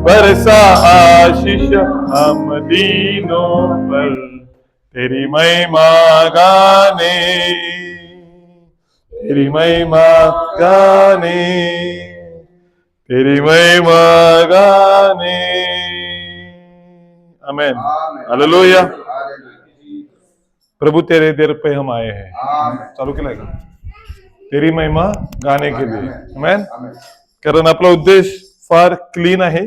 बरसा आशीष हम दीनों पर, तेरी महिमा गाने, तेरी महिमा गाने, तेरी महिमा गाने. आमेन. हालेलुया. प्रभु तेरे दर पे हम आए हैं. चालू केलाय का? तेरी महिमा गाणे के लिए. आमेन. कारण आपला उद्देश फार क्लीन आहे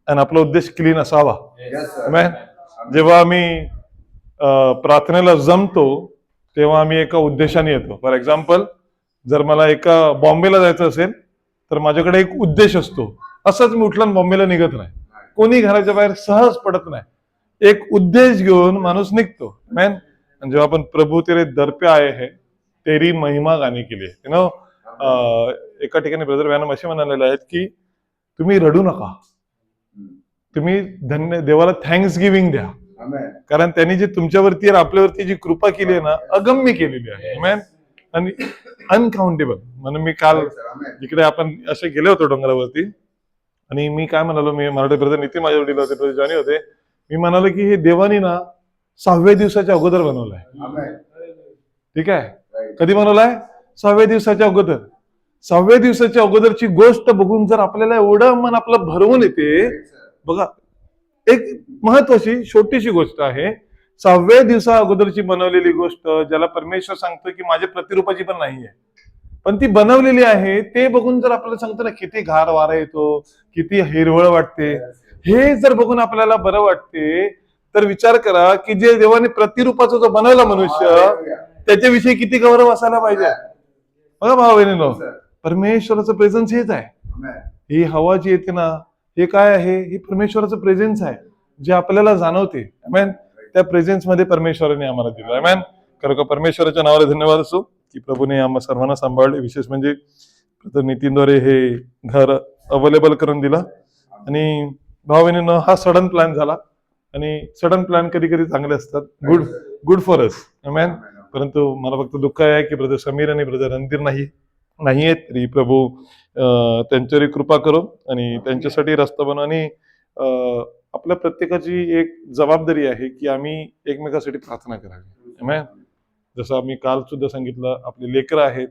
आणि आपला उद्देश क्लीन असावा. आमेन. जेव्हा आम्ही प्रार्थनेला जमतो तेव्हा आम्ही एका उद्देशाने येतो. फॉर एक्झाम्पल, जर मला एका बॉम्बेला जायचं असेल तर माझ्याकडे एक उद्देश असतो. असंच मी उठला बॉम्बेला निघत नाही. कोणी घराच्या बाहेर सहज पडत नाही. एक उद्देश घेऊन माणूस निघतो. आमेन. जेव्हा आपण प्रभू तेरे दर पे आए हैं, तेरी महिमा गाणे केली. यु नो, एका ठिकाणी ब्रदर व्यानम असे म्हणालेले आहेत की तुम्ही रडू नका, तुम्ही देवाला थँक्स गिव्हिंग द्या. कारण त्यांनी जी तुमच्यावरती आणि आपल्यावरती जी कृपा केली आहे ना, अगम्य केलेली आहे. आमेन. आणि अनकाउंटेबल. म्हणून मी काल जिकडे आपण असे गेले होतो डोंगरावरती, आणि मी काय म्हणालो, मी मराठी ब्रदर नितीन माझ्या वडील होते, ब्रदर जॉनी होते, मी म्हणालो की हे देवानी ना 6व्या दिवसाच्या अगोदर बनवलंय. ठीक आहे. कधी बनवलाय? 6व्या दिवसाच्या अगोदर. 6व्या दिवसाच्या अगोदरची गोष्ट बघून जर आपल्याला एवढं मन आपलं भरवून येते. बघा, एक महत्वाची छोटीशी गोष्ट आहे. 6व्या दिवसा अगोदरची बनवलेली गोष्ट, ज्याला परमेश्वर सांगतो की माझ्या प्रतिरूपाची पण नाहीये, पण ती बनवलेली आहे, ते बघून जर आपल्याला सांगतो ना किती गार वारा येतो, किती हिरवळ वाटते, हे जर बघून आपल्याला बरं वाटते, तर विचार करा की जे देवाने प्रतिरूपाचा जो बनवला मनुष्य, त्याच्याविषयी किती गौरव असायला पाहिजे. बघा भाऊ बहिणींनो, परमेश्वराचं प्रेझेन्स हेच आहे. ही हवा जी येते ना, हे काय आहे? ही परमेश्वराचं प्रेझेन्स आहे, जे आपल्याला जाणवते. आमेन. त्या प्रेझेन्स मध्ये परमेश्वराने आम्हाला दिलं. आमेन. खरं का परमेश्वराच्या नावाला धन्यवाद असो की प्रभूने आम्हा सर्वांना सांभाळले. विशेष म्हणजे नितीनद्वारे हे घर अवेलेबल करून दिला. आणि भाऊ बहिणींनो, हा सडन प्लॅन झाला, आणि सडन प्लॅन कधी कधी चांगले असतात. Good for us. आमेन. परंतु मला फक्त दुःख आहे की ब्रदर समीर आणि ब्रदर रणधीर नाही आहेत. तरी प्रभू त्यांच्यावरही कृपा करो आणि त्यांच्यासाठी रस्ता बनव. आणि आपल्या प्रत्येकाची एक जबाबदारी आहे की आम्ही एकमेकासाठी प्रार्थना करावी. आमेन. जसं आम्ही काल सुद्धा सांगितलं, आपले लेकरं आहेत.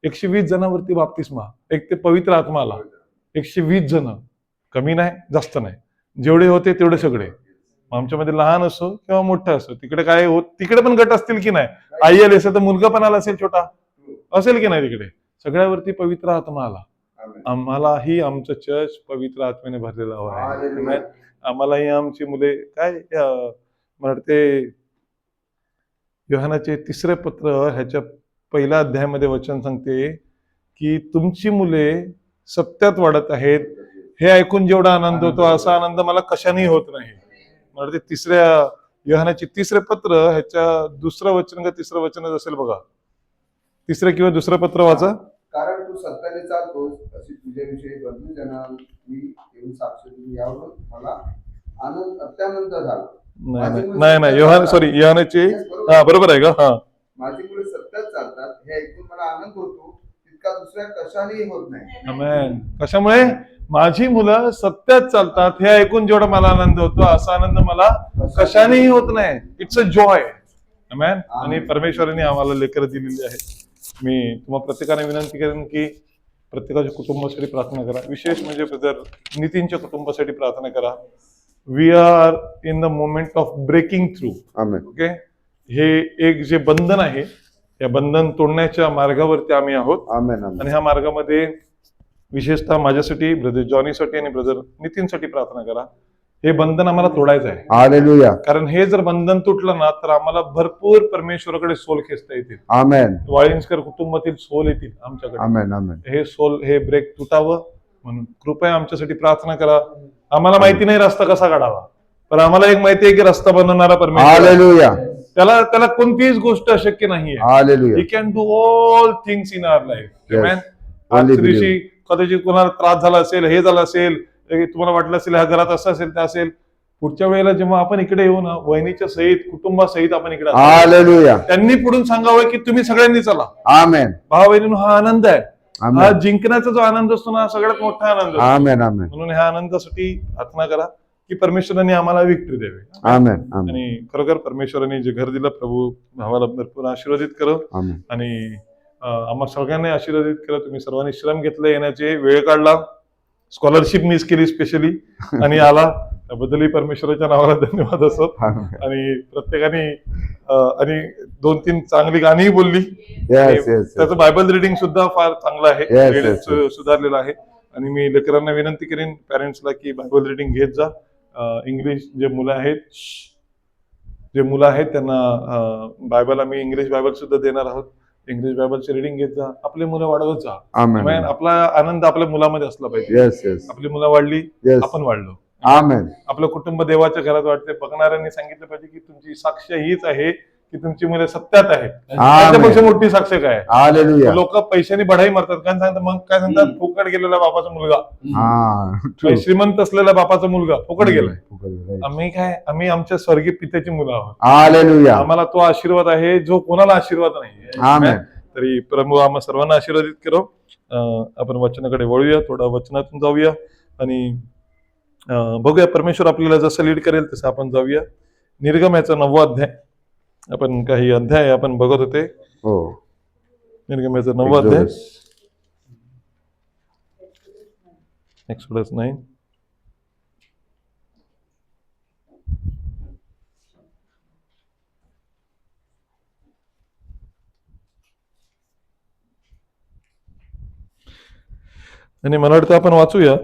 120 जणांवरती बाप्तिस्मा, एक ते पवित्र आत्मा आला. 120 जण, कमी नाही जास्त नाही, जेवढे होते तेवढे सगळे. आमच्यामध्ये लहान असो किंवा मोठा असो, तिकडे काय होत, तिकडे पण गट असतील की नाही. आई आली असेल तर मुलगा पण आला असेल, छोटा असेल की नाही, तिकडे सगळ्यावरती पवित्र आत्मा आला. आम्हालाही आमचं चर्च पवित्र आत्म्याने भरलेलं आहे. आम्हालाही आमची मुले काय म्हणते, योहानाचे 3 पत्र ह्याच्या 1 अध्यायामध्ये वचन सांगते की तुमची मुले सत्यात वाढत आहेत. हे ऐकून जेवढा आनंद होतो, असा आनंद मला कशानेही होत नाही. म्हणजे 3 योहानाचे 3 पत्र ह्याच्या 2रं वचन का 3रं वचनच असेल बघा. 3 किंवा 2रं पत्र वाचा. कारण तू सत्याने चालतोस अशी तुझ्याविषयी बंधू जनांनी येऊन साक्ष दिली, यावरून मला आनंद अत्यानंद झाला. नाही योहानाचे, हा बरोबर आहे का? हा, माझी मुले सत्यात चालतात हे ऐकून मला आनंद होतो, तितका दुसऱ्या कशानेही होत नाही. आमेन. कशामुळे? माझी मुलं सत्यात चालतात हे ऐकून जेवढा मला आनंद होतो, असा आनंद मला कशानेही होत नाही. It's a joy. आमेन. आणि परमेश्वराने आम्हाला लेकरं दिलेली आहे. मी तुम्हाला प्रत्येकाने विनंती करेन की प्रत्येकाच्या कुटुंबासाठी प्रार्थना करा. विशेष म्हणजे ब्रदर नितीनच्या कुटुंबासाठी प्रार्थना करा. We are in the moment of breaking through. Okay, हे एक जे बंधन आहे, या बंधन तोडण्याच्या मार्गावरती आम्ही आहोत. आणि ह्या मार्गामध्ये विशेषतः माझ्यासाठी, ब्रदर जॉनीसाठी आणि ब्रदर नितीनसाठी प्रार्थना करा. हे बंधन आम्हाला तोडायचं आहे. हालेलुया. कारण हे जर बंधन तुटलं ना, तर आम्हाला भरपूर परमेश्वराकडे सोल खेचता येतील. आमेन. वाळिंजकर कुटुंबातील सोल येतील आमच्याकडे. आमेन. आमेन. हे सोल, हे ब्रेक तुटावं म्हणून कृपया आमच्यासाठी प्रार्थना करा. आम्हाला माहिती नाही रस्ता कसा काढावा, पण आम्हाला एक माहिती आहे की रस्ता बनवणारा परमेश्वर. हालेलुया. त्याला कोणतीच गोष्ट अशक्य नाहीये. Hallelujah. He can do all things in our life. Amen. आज दिवशी कदाचित कोणाला त्रास झाला असेल, हे झालं असेल, तुम्हाला वाटलं असेल ह्या घरात असं असेल, त्या असेल, पुढच्या वेळेला जेव्हा आपण इकडे येऊ ना, वहिनीच्या सहित, कुटुंबासहित आपण इकडे, हालेलुया, त्यांनी पुढून सांगावं की तुम्ही सगळ्यांनी चला. आमेन. भाऊ बहिणींनो, हा आनंद आहे. आमेन. हा जिंकण्याचा जो आनंद असतो ना, हा सगळ्यात मोठा आनंद असतो. आमेन आमेन म्हणून ह्या आनंदासाठी प्रार्थना करा की परमेश्वराने आम्हाला विक्ट्री द्यावी. आमेन आमेन आणि खरोखर परमेश्वराने जे घर दिलं, प्रभू भावाला भरपूर आशीर्वादित करो आमेन. आणि आम्हा सगळ्यांनी आशीर्वादित केलं. तुम्ही सर्वांनी श्रम घेतले, येण्याचे वेळ काढला, स्कॉलरशिप मिस केली स्पेशली आणि आला, त्याबद्दलही परमेश्वराच्या नावाला धन्यवाद असो. आमेन. आणि प्रत्येकाने आणि 2-3 चांगली गाणीही बोलली. Yes, आणि yes, yes. त्याचं बायबल रिडिंग सुद्धा फार चांगलं आहे. Yes, वेळ yes, yes. सुधारलेलं आहे. आणि मी लेकरांना विनंती करेन पॅरेंट्सला की बायबल रिडिंग घेत जा. इंग्लिश जे मुलं आहेत त्यांना बायबल आम्ही इंग्लिश बायबल सुद्धा देणार आहोत. इंग्लिश बायबलचे रिडिंग घेत जा. आपली मुलं वाढवत जा. आमेन. आपला आनंद आपल्या मुलामध्ये असला पाहिजे. येस येस आपली मुलं वाढली, येस. आपण वाढलो. आमेन. आपलं कुटुंब देवाच्या घरात वाटते. बघणाऱ्यांनी सांगितलं पाहिजे की तुमची साक्ष हीच आहे की तुमची मुले सत्यात आहेत. त्याच्यापेक्षा मोठी साक्ष काय? हालेलुया. लोक पैशाने बढाई मारतात. काय सांगतात? मग काय सांगतात? फुकट गेलेला बापाचा मुलगा, हा श्रीमंत असलेला बापाचा मुलगा फुकट गेलाय. ट्रू. आम्ही आमच्या स्वर्गीय पित्याची मुलं आहोत. हालेलुया. आम्हाला तो आशीर्वाद आहे जो कोणाला आशीर्वाद नाही. आमेन. तरी प्रभू आम्हा सर्वांना आशीर्वादित करो. आपण वचनाकडे वळूया, थोडा वचनातून जाऊया आणि बघूया परमेश्वर आपल्याला जसं लीड करेल तसं आपण जाऊया. निर्गमयाचा 9वा अध्याय, आपण काही अध्याय आपण बघत होते. हो. निर्गमयाचा 9वा अध्याय, एक्सोडस 9. आणि मला वाटतं आपण वाचूया.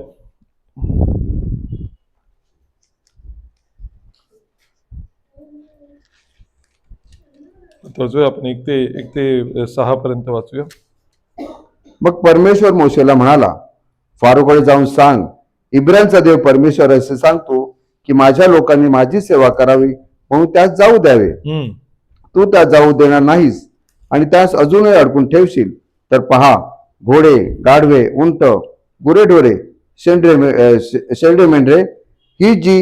आपण 1 ते 6 पर्यंत वाचूया. मग परमेश्वर मोशेला म्हणाला, फारोकडे जाऊन सांग, इब्राहिमचा देव परमेश्वर असे सांगतो की माझ्या लोकांनी माझी सेवा करावी म्हणून त्यास जाऊ द्यावे. तू त्यास जाऊ देणार नाहीस आणि त्यास अजूनही अडकून ठेवशील तर पहा, घोडे, गाढवे, उंट, गुरेढोरे, शेंडे मेंढरे ही जी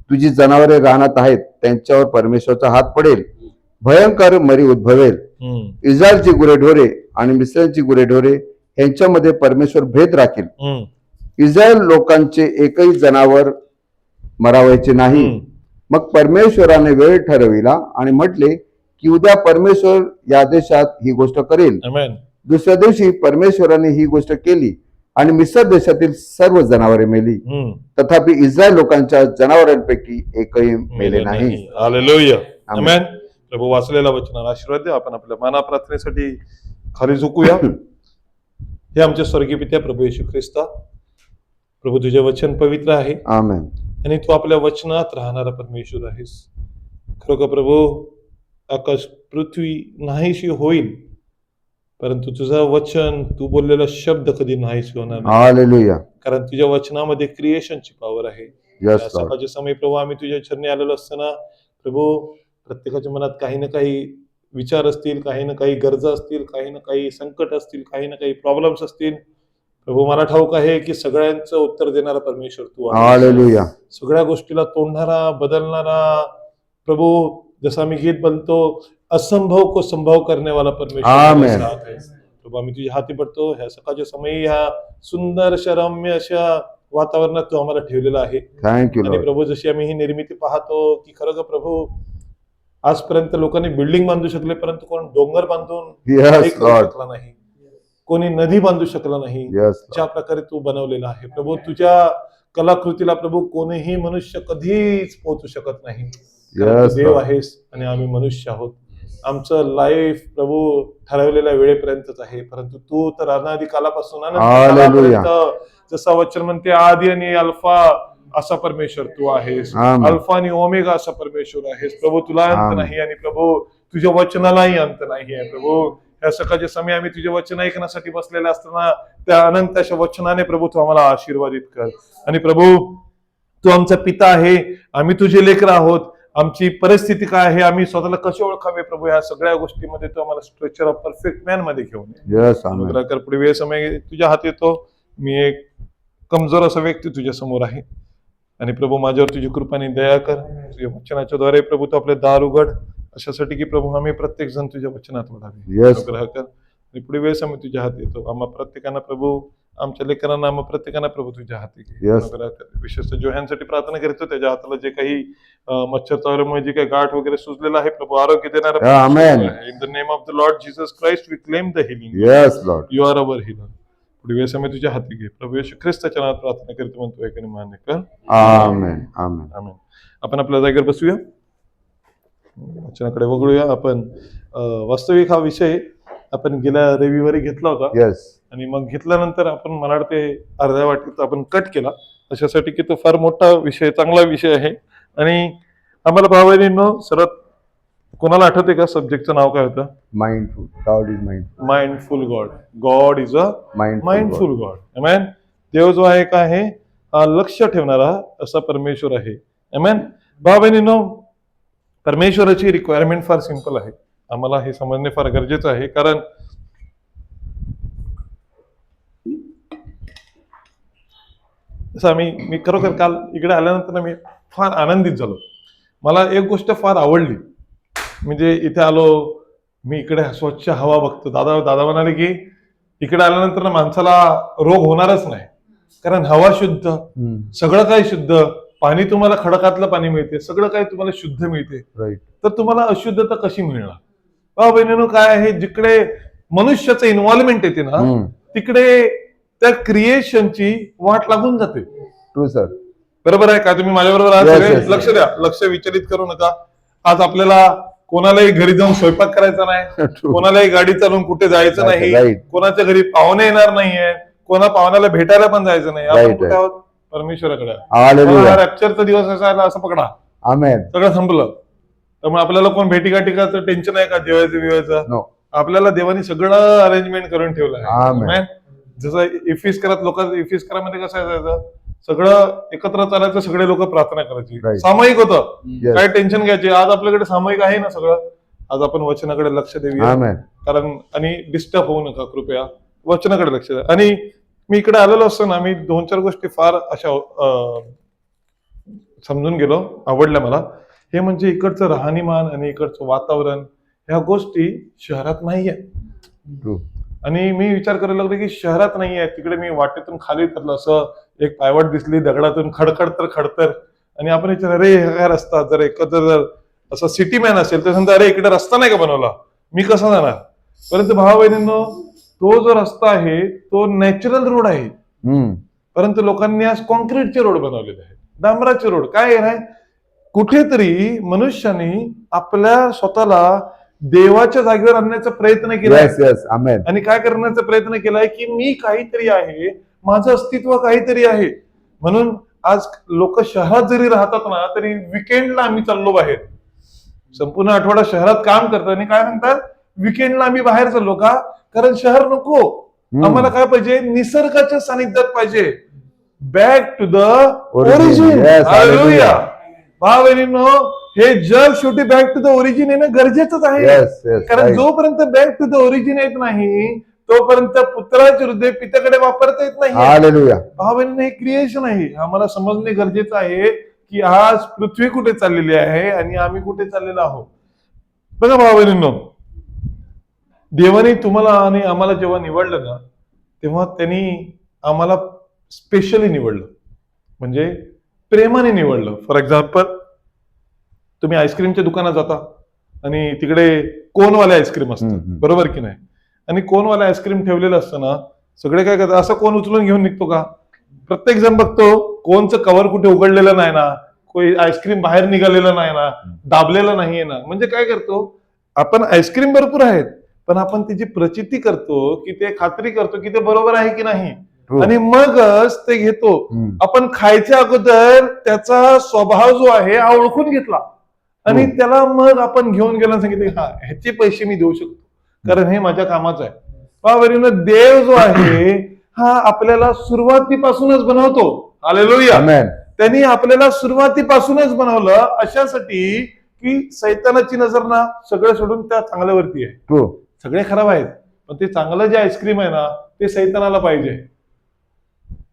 तुझी जनावरे राहण्यात आहेत त्यांच्यावर परमेश्वरचा हात पडेल. भयंकर मरी उद्भवेल. इस्रायलची गुरेढोरे आणि मिस्रांची गुरेढोरे यांच्यामध्ये परमेश्वर भेद राखील. इस्रायल लोकांचे एकही जनावर मरावायचे नाही. मग परमेश्वराने वेळ ठरविला आणि म्हटले की उद्या परमेश्वर या देशात ही गोष्ट करेल. दुसऱ्या दिवशी परमेश्वराने ही गोष्ट केली आणि मिस्र देशातील सर्व जनावरे मेली. तथापि इस्रायल लोकांच्या जनावरांपैकी एकही मेले नाही. हालेलुया. आमेन. प्रभू वाचलेला वचनाला आशीर्वाद द्या. आपण आपल्या माना प्रार्थनेसाठी खाली झुकूया. हे आमचे स्वर्गीय पित्या प्रभू येशू ख्रिस्ता, प्रभू तुझे वचन पवित्र आहे. आमेन. आणि तू आपल्या वचनात राहणारा परमेश्वर आहेस. खरोखर प्रभू, आकाश पृथ्वी नाहीशी होईल परंतु तुझं वचन, तू बोललेला शब्द कधी नाहीशी होणार नाही. हालेलुया. कारण तुझ्या वचनामध्ये क्रिएशनची पॉवर आहे. Yes, Lord. सकाळच्या समय प्रभू आम्ही तुझ्या चरणी आलेलो असताना प्रभू, प्रत्येकाच्या मनात काही ना काही विचार असतील, काही ना काही गरजा असतील, काही ना काही संकट असतील, काही ना काही प्रॉब्लेम्स असतील. प्रभू, मला ठाऊक आहे की सगळ्यांचं उत्तर देणारा परमेश्वर तू आहे. हालेलुया. सगळ्या गोष्टीला तोडणारा, बदलणारा प्रभू, जसं आम्ही गीत बनतो, असंभव को संभव करने वाला परमेश्वर आमेन. हमारे साथ है. प्रभू, आम्ही तुझ्या हाती पडतो. ह्या सकाळच्या समयी ह्या सुंदर अशा रम्य अशा वातावरणात तू आम्हाला ठेवलेला आहे. थँक्यू आणि लॉर्ड. प्रभू, जशी आम्ही ही निर्मिती पाहतो की खरं प्रभू, आजपर्यंत लोकांनी बिल्डिंग बांधू शकले परंतु कोण डोंगर बांधून Yes, काही करू Lord. शकला नाही, कोणी नदी बांधू शकला नाही. Yes, ज्या प्रकारे तू बनवलेला आहे प्रभू, तुझ्या कलाकृतीला प्रभू कोणीही मनुष्य कधीच पोहोचू शकत नाही. कारण Yes, तू देव Lord. आहेस आणि आम्ही मनुष्य आहोत. आमचं लाईफ प्रभू ठरवलेल्या वेळेपर्यंतच आहे, परंतु तू तर अनादी कालापासून अनंत Hallelujah. कालापर्यंत, जसा वचन म्हणते, आदी आणि अल्फा असा परमेश्वर तू आहेस. Amen. अल्फा आणि ओमेगा असा परमेश्वर आहेस. प्रभू, तुला अंत Amen. नाही आणि प्रभू तुझ्या वचनालाही अंत नाही आहे. प्रभू, या सकाळच्या समय आम्ही तुझे वचन ऐकण्यासाठी बसलेले असताना त्या अनंत अशा वचनाने प्रभू तू आम्हाला आशीर्वादित कर. आणि प्रभू, तू आमचा पिता आहे, आम्ही तुझे लेकर आहोत. आमची परिस्थिती काय आहे, आम्ही स्वतःला कसे ओळखावे प्रभू, या सगळ्या गोष्टीमध्ये तू आम्हाला स्ट्रक्चर ऑफ परफेक्ट मॅन मध्ये घेऊन ये. Yes, आमेन. अनुग्रह कर. पुढे वेळ समय तुझ्या हात येतो. मी एक कमजोर असा व्यक्ती तुझ्या समोर आहे आणि प्रभू, माझ्यावर तुझी कृपाने दया कर. तुझ्या वचनाच्या द्वारे प्रभू तू आपले दार उघड, अशासाठी की प्रभू आम्ही प्रत्येक जण तुझ्या वचनात ओढावे. Yes. अनुग्रह कर. आणि पुढे वेळेस आम्ही तुझ्या हाती येतो. आम्हा प्रत्येकानं प्रभू, आमच्या लेकरांना आम्हा प्रत्येकानं प्रभू तुझ्या हाती घे. Yes. विशेषतः जोह्यांसाठी प्रार्थना करतो, त्याच्या हाताला जे काही मच्छर चावल्यामुळे जे काही गाठ वगैरे सुजलेलं आहे प्रभू, आरोग्य देणारा Amen. In the name of the Lord Jesus Christ we claim the healing. Yes Lord. You are our healer. पुढे वेळेस आम्ही तुझ्या हाती घे. प्रभू येशू ख्रिस्ताच्या नावात प्रार्थना करतो म्हणतो, ऐकणे मान्य कर. आमेन आमेन. आमेन. आपण आपल्या जागेवर बसूया, वचनाकडे वगळूया. आपण वास्तविक हा विषय आपण गेल्या रविवारी घेतला होता येस. आणि मग घेतल्यानंतर आपण मला वाटते अर्ध्या वाटीत आपण कट केला, अशासाठी की तो फार मोठा विषय, चांगला विषय आहे. आणि आम्हाला भावांनो, सर्वात कोणाला आठवते का सब्जेक्टचं नाव काय होतं? Mindful. God is mindful. Mindful God. God is a mindful God. Amen. देव जो आहे का आहे, हा लक्ष ठेवणारा असा परमेश्वर आहे. आमेन. भावांनो, परमेश्वराची रिक्वायरमेंट फार सिंपल आहे. आम्हाला हे समजणे फार गरजेचं आहे, कारण जसं मी खरोखर काल इकडे आल्यानंतर मी फार आनंदित झालो. मला एक गोष्ट फार आवडली. म्हणजे इथे आलो, मी इकडे स्वच्छ हवा बघतो. दादा म्हणाले की इकडे आल्यानंतर ना माणसाला रोग होणारच नाही, कारण हवा शुद्ध, सगळं काही शुद्ध, पाणी तुम्हाला खडकातलं पाणी मिळते, सगळं काही तुम्हाला शुद्ध मिळते. राईट. तर तुम्हाला अशुद्धता कशी मिळणार? बहिणीनो, काय आहे, जिकडे मनुष्याचं इन्व्हॉल्वमेंट येते ना, तिकडे त्या क्रिएशनची वाट लागून जाते. True sir. बरोबर आहे का? तुम्ही माझ्याबरोबर आहात Yes, सगळे? yes, लक्ष yes. द्या, लक्ष विचलित करू नका. आज आपल्याला कोणालाही घरी जाऊन स्वयंपाक करायचा नाही, True. कोणालाही गाडी चालवून कुठे जायचं Right, नाही, right. कोणाच्या घरी पाहुणे येणार नाहीये, कोणा पाहुण्याला भेटायला पण जायचं नाही. आपण Right, कुठे right. आहोत? परमेश्वराकडे. हालेलुया. रॅप्चरचा दिवस असायला असं पकडा, आमेन. सगळं संपलं. त्यामुळे आपल्याला कोण भेटीगाठीचं टेन्शन आहे का जेवायचं बिवायचं? नो. आपल्याला देवानी सगळं अरेंजमेंट करून ठेवलं आहे. Amen. Amen. जसं इफिस्करात लोकांचं, इफिस्करामध्ये कसं असायचं, सगळं एकत्र चालायचं, सगळे लोक प्रार्थना करायची, Right. सामायिक होतं. Yes. काय टेन्शन घ्यायचे? आज आपल्याकडे सामायिक आहे ना सगळं. आज आपण वचनाकडे लक्ष देऊया, आमेन. कारण आणि डिस्टर्ब होऊ नका कृपया, वचनाकडे लक्ष द्या. आणि मी इकडे आलेलो असताना मी 2-4 गोष्टी फार अशा समजून गेलो, आवडल्या मला. हे म्हणजे इकडचं राहणीमान आणि इकडचं वातावरण, ह्या गोष्टी शहरात नाहीये. ट्रू. आणि मी विचार करायला लागलो की शहरात नाहीये. तिकडे मी वाटेतून खाली उतरलो, असं एक पायवाट दिसली दगडातून, खडखड तर खडतर. आणि आपण विचार, अरे हा काय रस्ता, जर एकत्र जर असं सिटी मॅन असेल तर समजा, अरे इकडे रस्ता नाही का बनवला, मी कसा जाणार? परंतु भावा बहिणींनो, तो जो रस्ता आहे तो नॅचरल रोड आहे, परंतु लोकांनी आज कॉन्क्रीटचे रोड बनवलेले आहेत, डांबराचे रोड. काय आहे, कुठेतरी मनुष्याने आपल्या स्वतःला देवाच्या जागेवर आणण्याचा प्रयत्न केलाय. Yes yes. आमेन. आणि काय करण्याचा प्रयत्न केलाय की मी काहीतरी आहे, माझं अस्तित्व काहीतरी आहे. म्हणून आज लोक शहरात जरी राहतात ना, तरी विकेंडला आम्ही चाललो बाहेर. संपूर्ण आठवडा शहरात काम करतात आणि काय म्हणतात, विकेंडला आम्ही बाहेर चाललो का? कारण शहर नको, आम्हाला काय पाहिजे, निसर्गाच्या सानिध्यात पाहिजे. Back to the origin. Hallelujah. भाव बहिणींनो, हे जग शेवटी बॅक टू द ओरिजिन येणं गरजेचंच आहे. Yes yes. कारण जोपर्यंत बॅक टू द ओरिजिन येत नाही, तोपर्यंत पुत्राचे हृदय पित्याकडे वापरता येत नाही. हालेलुया. भाव बहिणींनो, हे क्रिएशन आहे. आम्हाला समजणे गरजेचं आहे की आज पृथ्वी कुठे चाललेली आहे आणि आम्ही कुठे चाललेलो आहोत. बघा भाव बहिणींनो, देवाने तुम्हाला आणि आम्हाला जेव्हा निवडलं ना, तेव्हा त्यांनी आम्हाला स्पेशली निवडलं, म्हणजे प्रेमाने निवडलं. फॉर एक्झाम्पल, तुम्ही आईस्क्रीमच्या दुकानात जाता आणि तिकडे कोनवाले आईस्क्रीम असतात, बरोबर की नाही? आणि कोनवाले आईस्क्रीम ठेवलेलं असतं ना, सगळे काय करतात, असं कोण उचलून घेऊन निघतो का? प्रत्येक जण बघतो कोणचं कव्हर कुठे उघडलेलं नाही ना, कोणी आईस्क्रीम बाहेर निघालेलं नाही ना, दाबलेलं नाहीये ना. म्हणजे काय करतो आपण, आईस्क्रीम भरपूर आहेत, पण आपण त्याची प्रचिती करतो की ते खात्री करतो की ते बरोबर आहे की नाही, आणि मगच ते घेतो. आपण खायच्या अगोदर त्याचा स्वभाव जो आहे हा ओळखून घेतला आणि त्याला मग आपण घेऊन गेलो आणि सांगितले, हा ह्याचे पैसे मी देऊ शकतो, कारण हे माझ्या कामाचं आहे. बाबा, देव जो आहे हा आपल्याला सुरुवातीपासूनच बनवतो. हालेलुया. त्यांनी आपल्याला सुरुवातीपासूनच बनवलं अशासाठी की सैतानाची नजर ना सगळं सोडून त्या चांगल्यावरती आहे. सगळे खराब आहेत, पण ते चांगलं जे आईस्क्रीम आहे ना, ते सैतानाला पाहिजे.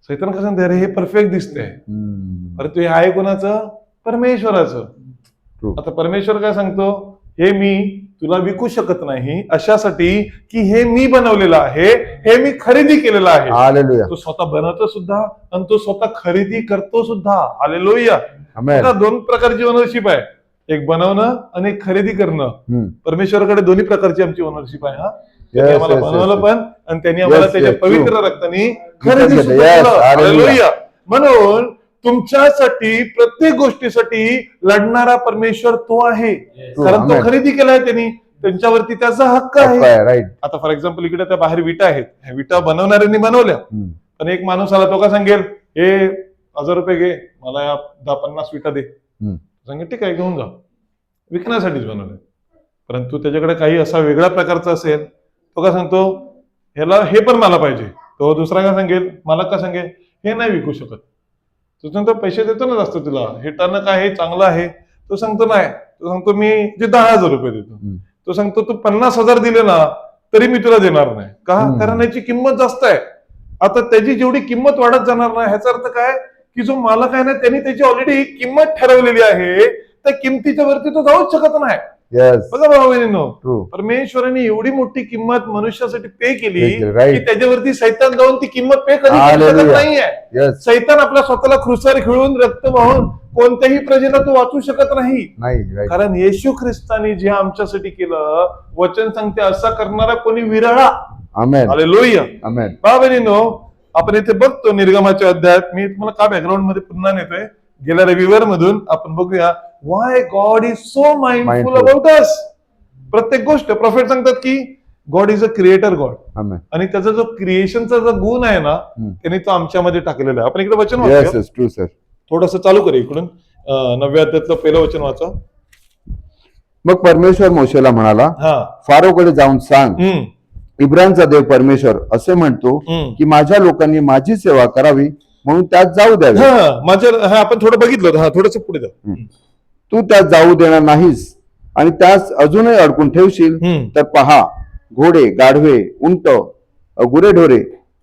सैतान कसं म्हणते, अरे हे परफेक्ट दिसतंय, परंतु हे आहे कोणाचं? परमेश्वराचं. आता परमेश्वर काय सांगतो, हे मी तुला विकू शकत नाही अशासाठी की हे मी बनवलेलं आहे, हे मी खरेदी केलेलं आहे. हालेलुया. तो स्वतः बनवतो सुद्धा आणि तो स्वतः खरेदी करतो सुद्धा. हालेलुया. आमेन. आता दोन प्रकारची ओनरशिप आहे, एक बनवणं आणि एक खरेदी करणं. हम्म. परमेश्वराकडे दोन्ही प्रकारची आमची ओनरशिप आहे. हा, त्यांनी Yes, आम्हाला yes, yes, बनवलं yes. पण आणि त्यांनी आम्हाला Yes, त्याच्या yes, पवित्र true. रक्ताने खरेदी घेतलं. सुद्धा Yes, केलं. hallelujah. हालेलुया. म्हणून तुमच्यासाठी प्रत्येक गोष्टीसाठी लढणारा परमेश्वर तो आहे, कारण तो Amen. खरेदी केलाय त्यांनी, त्यांच्यावरती त्याचा हक्क आहे. राईट. आता फॉर एक्झाम्पल इकडे त्या बाहेर विटा आहेत, ह्या विटा बनवणाऱ्यांनी बनवल्या, पण एक माणूस आला तो का सांगेल, हे 1000 रुपये घे, मला या 10-50 विटा दे. सांगेल ठीक आहे घेऊन जा, विकण्यासाठीच बनवले. परंतु त्याच्याकडे काही असा वेगळ्या प्रकारचा असेल, तो का सांगतो ह्याला हे पण मला पाहिजे. तो दुसरा का सांगेल, मला का सांगेल हे नाही विकू शकत. तो सांगतो पैसे देतो ना जास्त तुला, हे टर्न काय हे चांगलं आहे. तो सांगतो नाही, तो सांगतो मी जे 10,000 रुपये देतो. तो सांगतो तू 50,000 दिले ना तरी मी तुला देणार नाही. का? कारण याची किंमत जास्त आहे. आता त्याची जेवढी किंमत वाढत जाणार नाही, ह्याचा अर्थ काय की जो मालक आहे ना त्यांनी त्याची ऑलरेडी किंमत ठरवलेली आहे, त्या किमतीच्या वरती तो जाऊच शकत नाही. बघा भाऊ, परमेश्वराने एवढी मोठी किंमत मनुष्यासाठी पे केली की त्याच्यावरती सैतान जाऊन ती किंमत पे कधी करू शकत नाहीये. सैतान आपल्या स्वतःला खुर्सार खेळून रक्त वाहून कोणत्याही प्रजेला तो वाचू शकत नाही. कारण येशू ख्रिस्तानी जे आमच्यासाठी केलं, वचन सांगते असा करणारा कोणी विरळा. हालेलुया. बाबा, आपण इथे बघतो निर्गमाच्या अध्यायात, मी तुम्हाला का बॅकग्राऊंड मध्ये पुन्हा नेतोय, गेल्या रविवार मधून आपण बघूया why God is so mindful about us. प्रत्येक गोष्ट प्रॉफेट सांगतात की God is a creator God, आणि त्याचा जो क्रिएशनचा जो गुण आहे ना त्याने तो आमच्यामध्ये टाकलेला आहे. आपण इकडे वचन वाचूया, थोडस चालू करूया इकडून 9व्या अध्यायातलं पहिलं वचन वाचा. मग परमेश्वर मोशेला म्हणाला, फारोकडे जाऊन सांग, इब्रानचा देव परमेश्वर असे म्हणतो की माझ्या लोकांनी माझी सेवा करावी म्हणून त्यात जाऊ द्यावे. आपण थोडं बघितलं, थोडस पुढे जा. तू त्यात जाऊ देणार नाहीस आणि त्यास अजूनही अडकून ठेवशील तर पहा, घोडे, गाढवे, उंट, गुरेढोरे,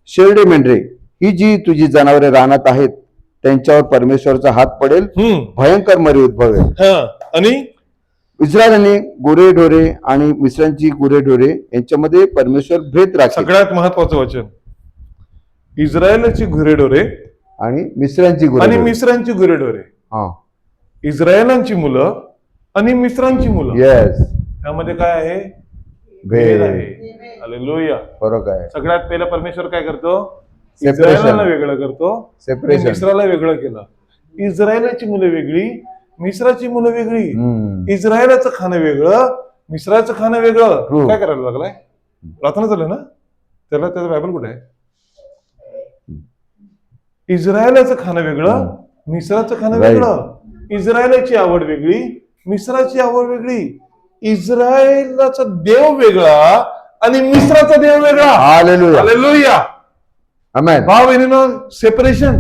शेरडे, मेंढरे ही जी तुझी जनावरे रानात आहेत त्यांच्यावर परमेश्वराचा हात पडेल, भयंकर मरी उद्भवेल. आणि इस्रायलाने गुरेढोरे आणि मिस्रांची गुरेढोरे यांच्यामध्ये परमेश्वर भेद राखेल. सगळ्यात महत्वाचं वचन, इस्रायलची गुरेढोरे आणि मिस्रांची गुरेढोरे. इस्रायलांची मुलं आणि मिस्रांची मुलं, त्यामध्ये काय आहे? भेद आहे. हालेलुया. फरक आहे. सगळ्यात पहिलं परमेश्वर काय करतो? इस्रायलाला वेगळं करतो, सेपरेशन. मिस्राला वेगळं केलं. इस्रायलाची मुलं वेगळी, मिस्राची मुलं वेगळी. इस्रायलाचं खाणं वेगळं, मिस्राचं खाणं वेगळं. काय करायला लागलाय? प्रार्थना चालू ना त्याला, त्याचं बायबल कुठे आहे? इस्रायलाचं खाणं वेगळं, मिस्राचं खाणं वेगळं. इस्रायलाची आवड वेगळी, मिस्राची आवड वेगळी. इस्रायलाचा देव वेगळा आणि मिस्राचा देव वेगळा. हालेलुया. भाव बहिणींनो, सेपरेशन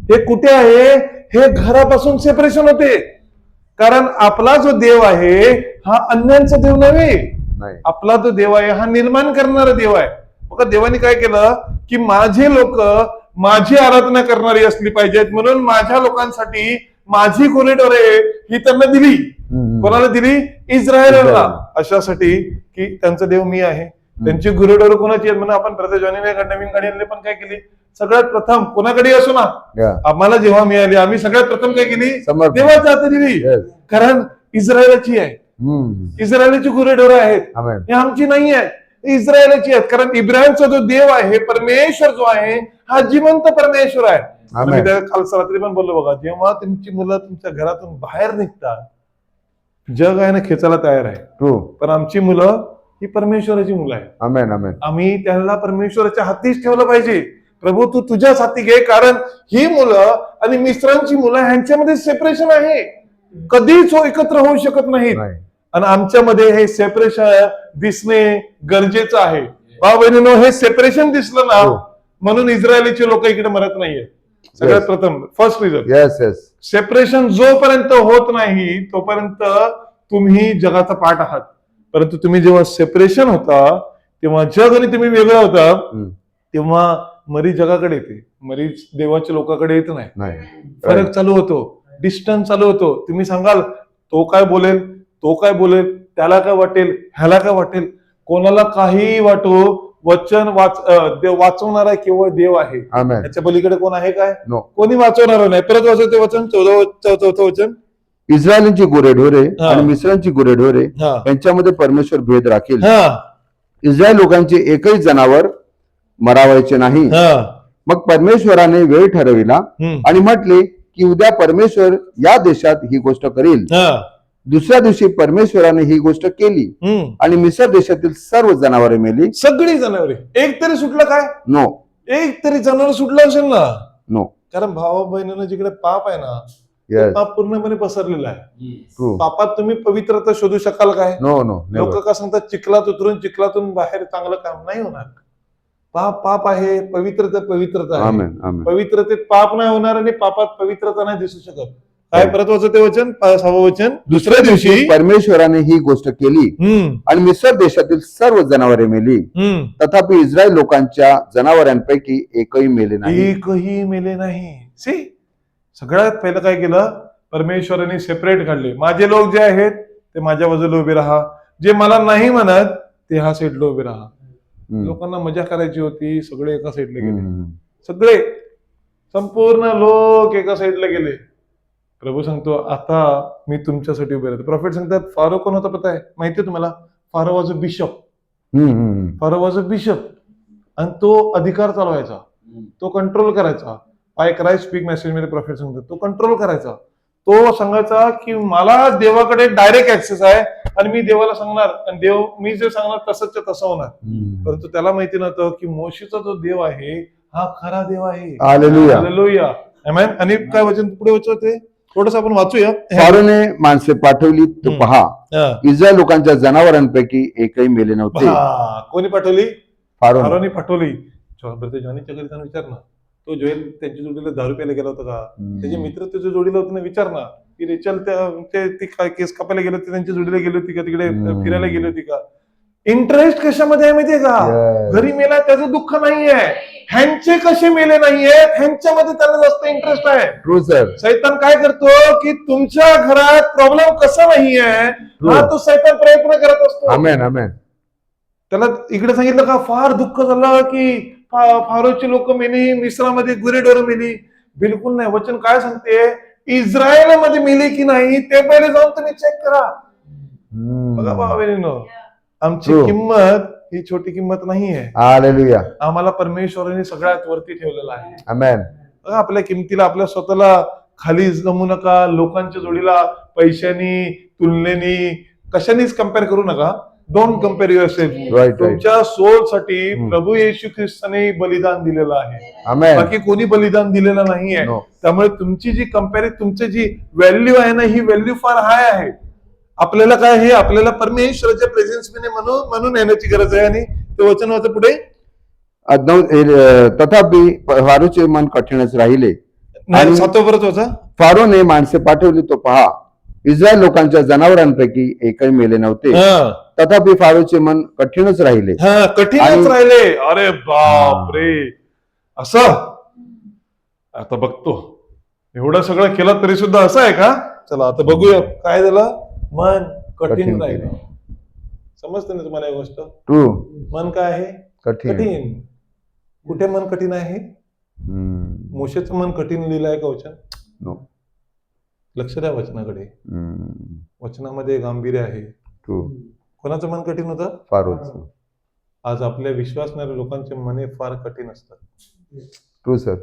हे कुठे आहे? हे घरापासून सेपरेशन होते. कारण आपला जो देव आहे हा अन्यांचा देव नव्हे. आपला जो देव आहे हा निर्माण करणारा देव आहे. बघा, देवाने काय केलं की माझे लोक माझी आराधना करणारी असली पाहिजेत, म्हणून माझ्या लोकांसाठी माझी कॉरिडोरे ही त्यांना दिली. कोणाला दिली? इस्रायलला. अशासाठी की त्यांचा देव मी आहे. त्यांची गुरेढोरे कोणाची आहेत? म्हणून आपण ब्रदर जॉनीने नवीन गाडी आणली, पण काय केली? सगळ्यात प्रथम कोणाकडे असो ना, आम्हाला जेव्हा मिळाली आम्ही सगळ्यात प्रथम काय केली? देवाच्या हाती दिली. कारण इस्रायलाची आहे, इस्रायलाची गुरेढोरे आहेत, हे आमची नाही आहे, इस्रायलाची आहेत. कारण इब्राहिमचा जो देव आहे, परमेश्वर जो आहे हा जिवंत परमेश्वर आहे. मी काल रात्री पण बोललो, बघा, जेव्हा तुमची मुलं तुमच्या घरातून बाहेर निघतात, जग आहे ना खेचायला तयार आहे, पण आमची मुलं ही परमेश्वराची मुलं आहेत. आम्ही त्यांना परमेश्वराच्या हातीच ठेवलं पाहिजे. प्रभू तू तुझ्याच हाती घे, कारण ही मुलं आणि मिस्रांची मुलं ह्यांच्यामध्ये सेपरेशन आहे, कधीच एकत्र होऊ शकत नाहीत. आणि आमच्यामध्ये हे सेपरेशन दिसणे गरजेचं आहे. भाऊ बहिणींनो, हे सेपरेशन दिसलं ना म्हणून इस्रायलीचे लोक इकडे मरत नाहीये. सगळ्यात प्रथम फर्स्ट रिझन, सेपरेशन जोपर्यंत होत नाही तोपर्यंत तुम्ही जगाचा पार्ट आहात. परंतु तुम्ही जेव्हा सेपरेशन होता तेव्हा जग आणि तुम्ही वेगळं होता, तेव्हा मरी जगाकडे येते, मरी देवाच्या लोकांकडे येत नाही. फरक चालू होतो, डिस्टन्स चालू होतो. तुम्ही सांगाल तो काय बोलेल, तो काय बोलेल, त्याला काय वाटेल, ह्याला काय वाटेल, कोणाला काहीही वाटो, वचन वाचवणारा केवळ देव आहे. आमेन. त्याच्या पलीकडे कोण आहे काय? नो. कोणी वाचवणार नाही. परत वाचवते वचन, चौथं वचन. इस्रायलींची गुरेढोरे हा. आणि मिस्रांची गुरेढोरे हा यांच्यामध्ये परमेश्वर भेद राखील. हा इस्रायल लोकांचे एकही जनावर मरावायचे नाही. हा मग परमेश्वराने वेळ ठरविला हम्म. आणि म्हटले की उद्या परमेश्वर या देशात ही गोष्ट करील. हा दुसऱ्या दिवशी परमेश्वराने ही गोष्ट केली हम्म. आणि मिस्र देशातील सर्व जनावरे मेली. सगळी जनावरे. एक तरी सुटलं काय? नो. एक तरी जनावर सुटलं असेल ना. नो. कारण भावा बहिणीनं जिकडे पाप आहे ना, ते येस. पाप पूर्णपणे पसरलेलं आहे. ट्रू. पापात तुम्ही पवित्रता शोधू शकाल काय? नो. नो. लोक का सांगतात चिखलात उतरून चिखलातून बाहेर चांगलं काम नाही होणार. पाप पाप आहे, पवित्रता पवित्रता आहे. आमेन. आमेन. पवित्रतेत पाप नाही होणार आणि पापात पवित्रता नाही दिसू शकत. काय परत वाचते वचन, 6वं वचन. दुसऱ्या दिवशी परमेश्वराने ही गोष्ट केली हम्म आणि मिस्र देशातील सर्व जनावरे मेली. हम्म तथापि इस्रायल लोकांच्या जनावरांपैकी एकही मेले नाही. एकही मेले नाही. सी, सगळ्यात पहिलं काय केलं? परमेश्वराने सेपरेट काढले. माझे लोक जे आहेत ते माझ्या बाजूला उभे राहा, जे मला नाही म्हणत ते ह्या साईडला उभे राहा. हम्म. लोकांना मजा करायची होती, सगळे एका साईडला गेले. हम्म. सगळे संपूर्ण लोक एका साईडला गेले. प्रभू सांगतो आता मी तुमच्यासाठी उभे राहतो. प्रॉफिट सांगतात फारो कोण होता पता आहे? माहितीये तुम्हाला? Pharaoh was a bishop. हम्म. Pharaoh was a bishop. आणि तो अधिकार चालवायचा, तो कंट्रोल करायचा. आय क्राइस्ट स्पीक मेसेज मध्ये प्रॉफिट सांगतो तो कंट्रोल करायचा. तो सांगायचा की मला देवाकडे डायरेक्ट ऍक्सेस आहे आणि मी देवाला सांगणार आणि देव मी जे सांगणार तसंच तसं होणार. हम्म. परंतु त्याला माहिती नव्हतं की मोशीचा जो देव आहे हा खरा देव आहे. हालेलुया. हालेलुया. आमेन. आणि काय वचन पुढे वाचवते? थोडस आपण वाचूया. फारोने माणसे पाठवली तो हम्म. पहा हा. इस्रायल लोकांच्या जनावरांपैकी एकही मेले नव्हते. हा. कोणी पाठवली? फारोन. फारोनी पाठवली. जॉनीच्या घरी जाऊन विचार ना, तो जोएल त्यांच्या जोडीला 10 रुपयाला गेला होता का? त्याचे मित्र त्याच्या जोडीला होते ना, विचार ना की रेचल ती काय केस कापायला गेले होते, त्यांच्या जोडीला गेली होती का? तिकडे फिरायला गेली होती का? इंटरेस्ट कशामध्ये आहे माहितीये का? Yes. घरी मेला त्याचं दुःख नाहीये, ह्यांचे कसे मेले नाहीये ह्यांच्यामध्ये त्यांना जास्त इंटरेस्ट आहे. True sir. सैतान काय करतो की तुमच्या घरात प्रॉब्लेम कसा नाहीये हा तो सैतान प्रयत्न करत असतो. आमेन. आमेन. त्याला इकडे सांगितलं का फार दुःख झालं की फारोची लोक मेली, मिस्रामध्ये गुरेढोरं मेली. बिलकुल नाही. वचन काय सांगते? इस्रायलमध्ये मेली की नाही ते पहिले जाऊन तुम्ही चेक करा. बघा भावांनो, आमची True. किंमत ही छोटी किंमत नाहीये. हालेलुया. आम्हाला परमेश्वराने सगळ्यात वरती ठेवलेला आहे. आमेन. बघा, आपल्या किमतीला आपल्या स्वतःला खाली जमू नका. लोकांच्या जोडीला पैशानी, तुलनेनी, कशानेच कम्पेअर करू नका. Don't compare yourself. Right. तुमच्या सोल साठी प्रभू येशू ख्रिस्ताने बलिदान दिलेलं आहे. आमेन. बाकी कोणी बलिदान दिलेलं नाहीये. No. त्यामुळे तुमची जी तुमची जी व्हॅल्यू आहे ना, ही व्हॅल्यू फार हाय आहे. आपल्याला काय हे आपल्याला परमेश्वराच्या प्रेझेन्स मध्ये म्हणून येण्याची गरज आहे. आणि ते वचन वाचा पुढे. तथापि फारोचे मन कठीणच राहिले. नाही, 7वं परत वाचा. फारोने माणसे पाठवली तो पहा इस्रायल लोकांच्या जनावरांपैकी एकही मेले नव्हते. हा. तथापि फारोचे मन कठीणच राहिले. हा, कठीणच आणि- राहिले. अरे बाप रे, असं आता बघतो एवढं सगळं केलं तरी सुद्धा असं आहे का? चला आता बघूया काय झालं. मन कठीण कठीण राहिलं. केलं. समजतं ना तुम्हाला ही गोष्ट? ट्रू. मन काय आहे? कठीण. कठीण. कुठे मन कठीण आहे? हम्म. मोशेचं मन कठीण लिहिलं आहे का वचन? No. लक्ष द्या वचनाकडे. हम्म. वचनामध्ये गांभीर्य आहे. ट्रू. कोणाचं मन कठीण होतं? फारोच. आज आपल्या विश्वासणाऱ्या लोकांचे मने फार कठीण असतात. True sir.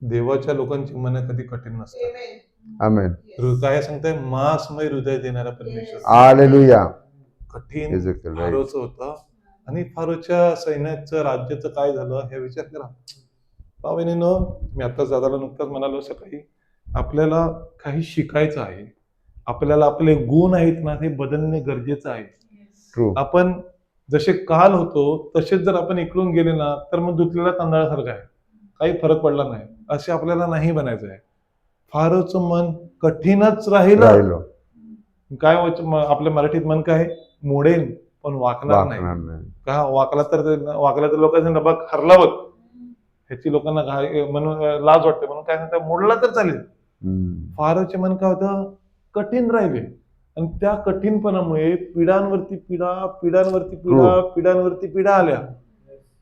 देवाच्या लोकांची मन कधी कठीण नसतात. आमेन. काय सांगताय? मांसमय हृदय देणारा परमेश्वर. हालेलुया. कठीण Ezekiel, right. फारोचं होतं. आणि फारोच्या सैन्याचं राज्याचं काय झालं हे विचार करा. भावांनो, मी आता दादाला नुकताच म्हणालो सकाळी, आपल्याला काही शिकायचं आहे. आपल्याला आपले गुण आहेत ना ते बदलणे गरजेचं आहे. ट्रू. आपण जसे काल होतो तसेच जर आपण इकडून गेले ना तर मग धुतलेल्या तांदळासारखं आहे, काही फरक पडला नाही. असे आपल्याला नाही बनायचं आहे. फारोचं मन कठीणच राहिलं. काय आपल्या मराठीत मन काय? मोडेन पण वाकणार नाही. का वाकला तर लोकांना बघ हरला बघ, ह्याची लोकांना म्हणून लाज वाटते म्हणून काय म्हणतात मोडला तर चालेल. फारोचे मन काय होतं? कठीण राहिले. आणि त्या कठीणपणामुळे पिढ्यानवरती पिढ्या आल्या.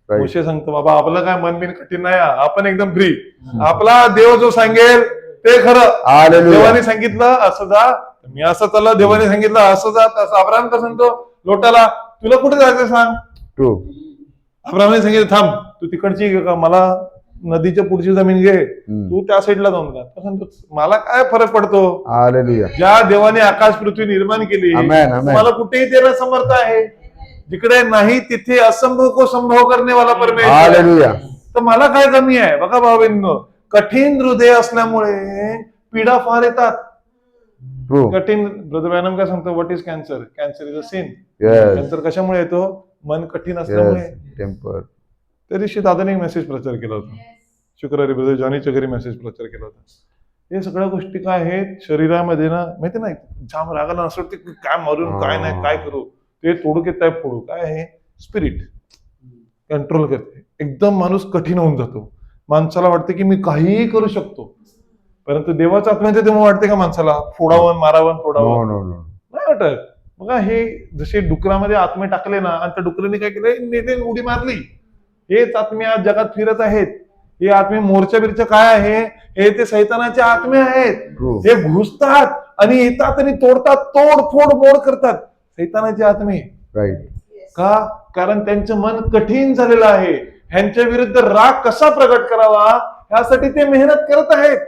Right. मोशे सांगतो, बाबा आपलं काय मन बिन कठीण नाही, आपण एकदम फ्री. आपला देव जो सांगेल ते खरं. Hallelujah. देवाने सांगितलं असं जा, मी असं चाललं. देवाने सांगितलं असं जा, तसं. अब्राहम का सांगतो लोटाला, तुला कुठे जायचं सांग. True. अब्राहमने सांगितलं थांब, तू तिकडची घे का, मला नदीच्या पुढची जमीन घे, तू त्या साईडला जाऊन जा. तो सांगतो मला काय फरक पडतो, Hallelujah. ज्या देवाने आकाश पृथ्वी निर्माण केली Amen, amen. मला कुठेही देणं समर्थ आहे. जिकडे नाही तिथे असंभव को संभव करणे वाला परमेश्वर आहे. Hallelujah. तर मला काय कमी आहे. बघा भावांनो, कठीण हृदय असल्यामुळे पीडा फार येतात. True. कठीण. ब्रदर बॅनम काय सांगतो, what is cancer? Cancer is a sin. Yes. Cancer कशामुळे येतो? मन कठीण असल्यामुळे. Yes. Temper. त्या दिवशी दादाने एक मेसेज प्रचार केला होता. शुक्रवारी ब्रदर जॉनीच्या घरी मेसेज प्रचार केला होता. हे सगळ्या गोष्टी काय आहेत शरीरामध्ये ना, माहिती नाही, जाम रागाला असं वाटतं की काय मारून काय नाही, काय करू, ते तोडू की काय फोडू. काय आहे? स्पिरिट कंट्रोल करते. एकदम माणूस कठीण होऊन जातो. माणसाला वाटतं की मी काहीही करू शकतो, परंतु देवाचा आत्मा येते तेव्हा वाटते का माणसाला फोडावं, मारावं, No, तोडावं? no, no. नाही वाटत. बघा हे जसे डुकरामध्ये आत्मे टाकले ना, आणि त्या डुकराने काय केलं, नेते उडी मारली. हेच आत्मे आज जगात फिरत आहेत. हे आत्मे मोर्चा बिरच्या काय आहे, हे ते सैतानाचे आत्मे आहेत. True. हे घुसतात आणि येतात आणि तोडतात, तोड फोड मोड करतात. सैतानाचे आत्मे. Right. का? कारण त्यांचं मन कठीण झालेलं आहे. ह्यांच्या विरुद्ध राग कसा प्रगट करावा यासाठी ते मेहनत करत आहेत.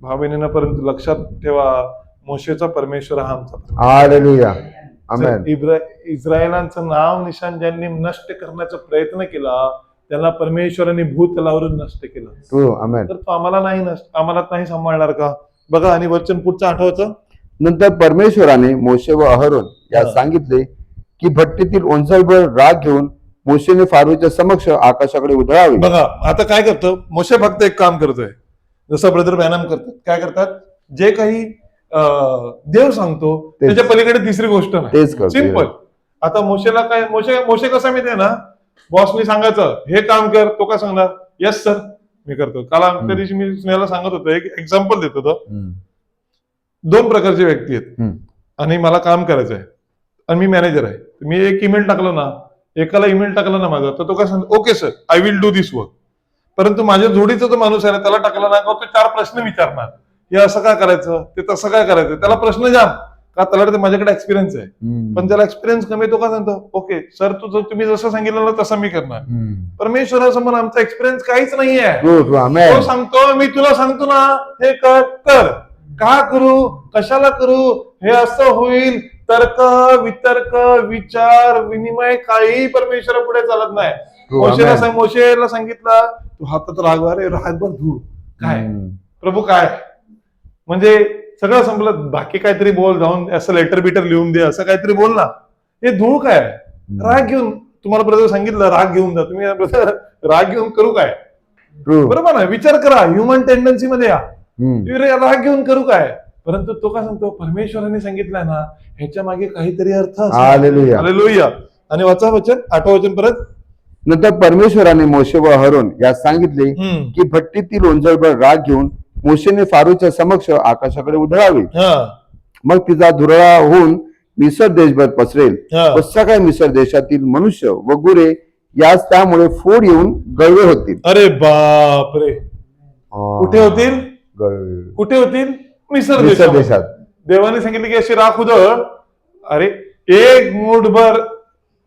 भावनेनं, परंतु लक्षात ठेवा, मोशेचा परमेश्वर हा आमचा परमेश्वर. Hallelujah. Amen. इस्रायलांचं नाव निशाण ज्यांनी नष्ट करण्याचा प्रयत्न केला, त्याला परमेश्वराने भूतलावरून नष्ट केलं. True. Amen. तर तो आम्हाला नाही सांभाळणार का? बघा, आणि वचन पुढचं आठवतं. नंतर परमेश्वराने मोशे व अहरोन या हा. सांगितले की भट्टीतील ओंजळभर राग घेऊन मोशेने फारोच्या समक्ष आकाशाकडे उधळावे. बघा आता काय करतो मोशे, फक्त एक काम करतोय, जसं ब्रदर बॅनम करतात. काय करतात? जे काही देव सांगतो तेच. त्याच्या पलीकडे तिसरी गोष्ट नाही. तेच करतो. सिंपल. आता मोशेला काय, मोशे कसा माहितीये ना, बॉसनी सांगायचं हे काम कर, तो काय सांगणार, येस सर मी करतो. काल त्या दिवशी मी स्नेहाला सांगत होतो, एक एक्झाम्पल देत होतो. हम्म. 2 प्रकारचे व्यक्ती आहेत हम्म. आणि मला काम करायचं आहे आणि मी मॅनेजर आहे. मी एक ईमेल टाकलं ना, एकाला ईमेल टाकला ना माझा, तर तो काय सांगतो, okay sir I will do this work. परंतु माझ्या जोडीचा जो माणूस आहे ना, त्याला टाकला ना, तो 4 प्रश्न विचारणार. हे असं काय करायचं, ते तसं काय करायचं, त्याला प्रश्न जाम. का? त्याला वाटतं माझ्याकडे एक्सपिरियन्स आहे. हम्म. पण त्याला एक्सपिरियन्स कमी, तो काय सांगतो, ओके सर तुम्ही जसं सांगितलं ना तसं मी करणार. हम्म. परमेश्वरासमोर आमचा एक्सपिरियन्स काहीच नाहीये. True, true. Amen. तो सांगतो, मी तुला सांगतो ना हे कर, का करू, कशाला करू, हे असं होईल. तर्क वितर्क विचार विनिमय काही परमेश्वरा पुढे चालत नाही. True, amen. मोशेला सांगितलं, तू हातात रागभर धूळ काय, हम्म. प्रभू काय, म्हणजे सगळं संपलं. बाकी काहीतरी बोल, जाऊन असं लेटर बिटर लिहून दे, असं काहीतरी बोल ना. हे धूळ काय, राग घेऊन. तुम्हाला ब्रदर सांगितलं राग घेऊन जा, तुम्ही ब्रदर राग घेऊन करू काय? True. बरोबर ना, विचार करा, ह्युमन टेंडन्सी मध्ये या. हम्म. तुम्ही राग घेऊन करू काय? परंतु तो काय सांगतो, परमेश्वराने सांगितलंय ना, ह्याच्या मागे काहीतरी अर्थ असतो. Hallelujah. हालेलुया. आणि वाचा वचन, 8वं वचन परत. नंतर परमेश्वराने मोशे व अहरोन यास सांगितले की भट्टीतील ओंजळभर राग घेऊन मोशेने फारोच्या समक्ष आकाशाकडे उधळावे. हा मग तिचा धुरळा होऊन मिसर देशभर पसरेल हा. व सगळ्या मिसर देशातील मनुष्य व गुरे यास त्यामुळे फोड येऊन गळवे होतील. अरे बापरे, कुठे होतील? गळवे. कुठे होतील? मिसर मिसर देशात. देशात. देवाने सांगितलं की अशी राख उधळ. अरे एक मूठभर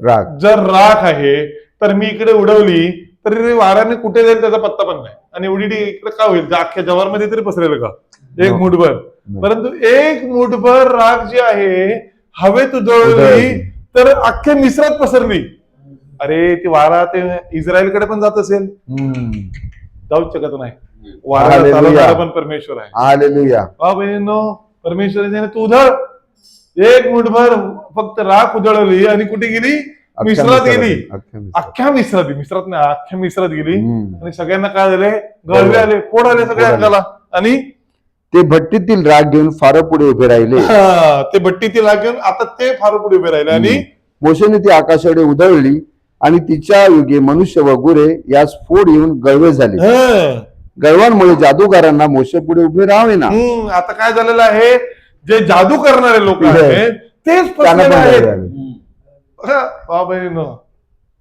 राग. जर राख आहे तर मी इकडे उडवली तर वाऱ्याने कुठे जाईल त्याचा पत्ता पण नाही. आणि उडी इकडे काय होईल, अख्ख्या जवारमध्ये तरी पसरेल का एक मूठभर? परंतु एक मूठभर राख जी आहे हवेत उधळली तर अख्ख्या मिसरात पसरली. अरे ती वारा ते इस्रायलकडे पण जात असेल, जाऊच शकत नाही. वाऱ्याला चालवणारा पण परमेश्वर आहे. हालेलुया. बहिणींनो, परमेश्वराने तू उधळ. एक मुठभर फक्त राख उधळली आणि कुठे गेली? मिसरात गेली. अख्ख्या मिसरात नाही, अख्ख्या मिसरात गेली. आणि सगळ्यांना काय झाले? गळवे आले, फोड आले सगळ्या अंगाला. आणि ते भट्टीतील राग घेऊन फार पुढे उभे राहिले. ते भट्टीतील राग घेऊन आता ते फार पुढे उभे राहिले. आणि मोशेने ती आकाशाकडे उधळली आणि तिच्या युगे मनुष्य व गुरे यास फोड येऊन गळवे झाले. गळवांमुळे जादूगारांना मोशे पुढे उभे राहावे ना. आता काय झालेलं आहे? जे जादू करणारे लोक Yes. आहेत तेच त्यांना फसलेले पण आहेत. दया द्यावी. बघा बहिणीनो,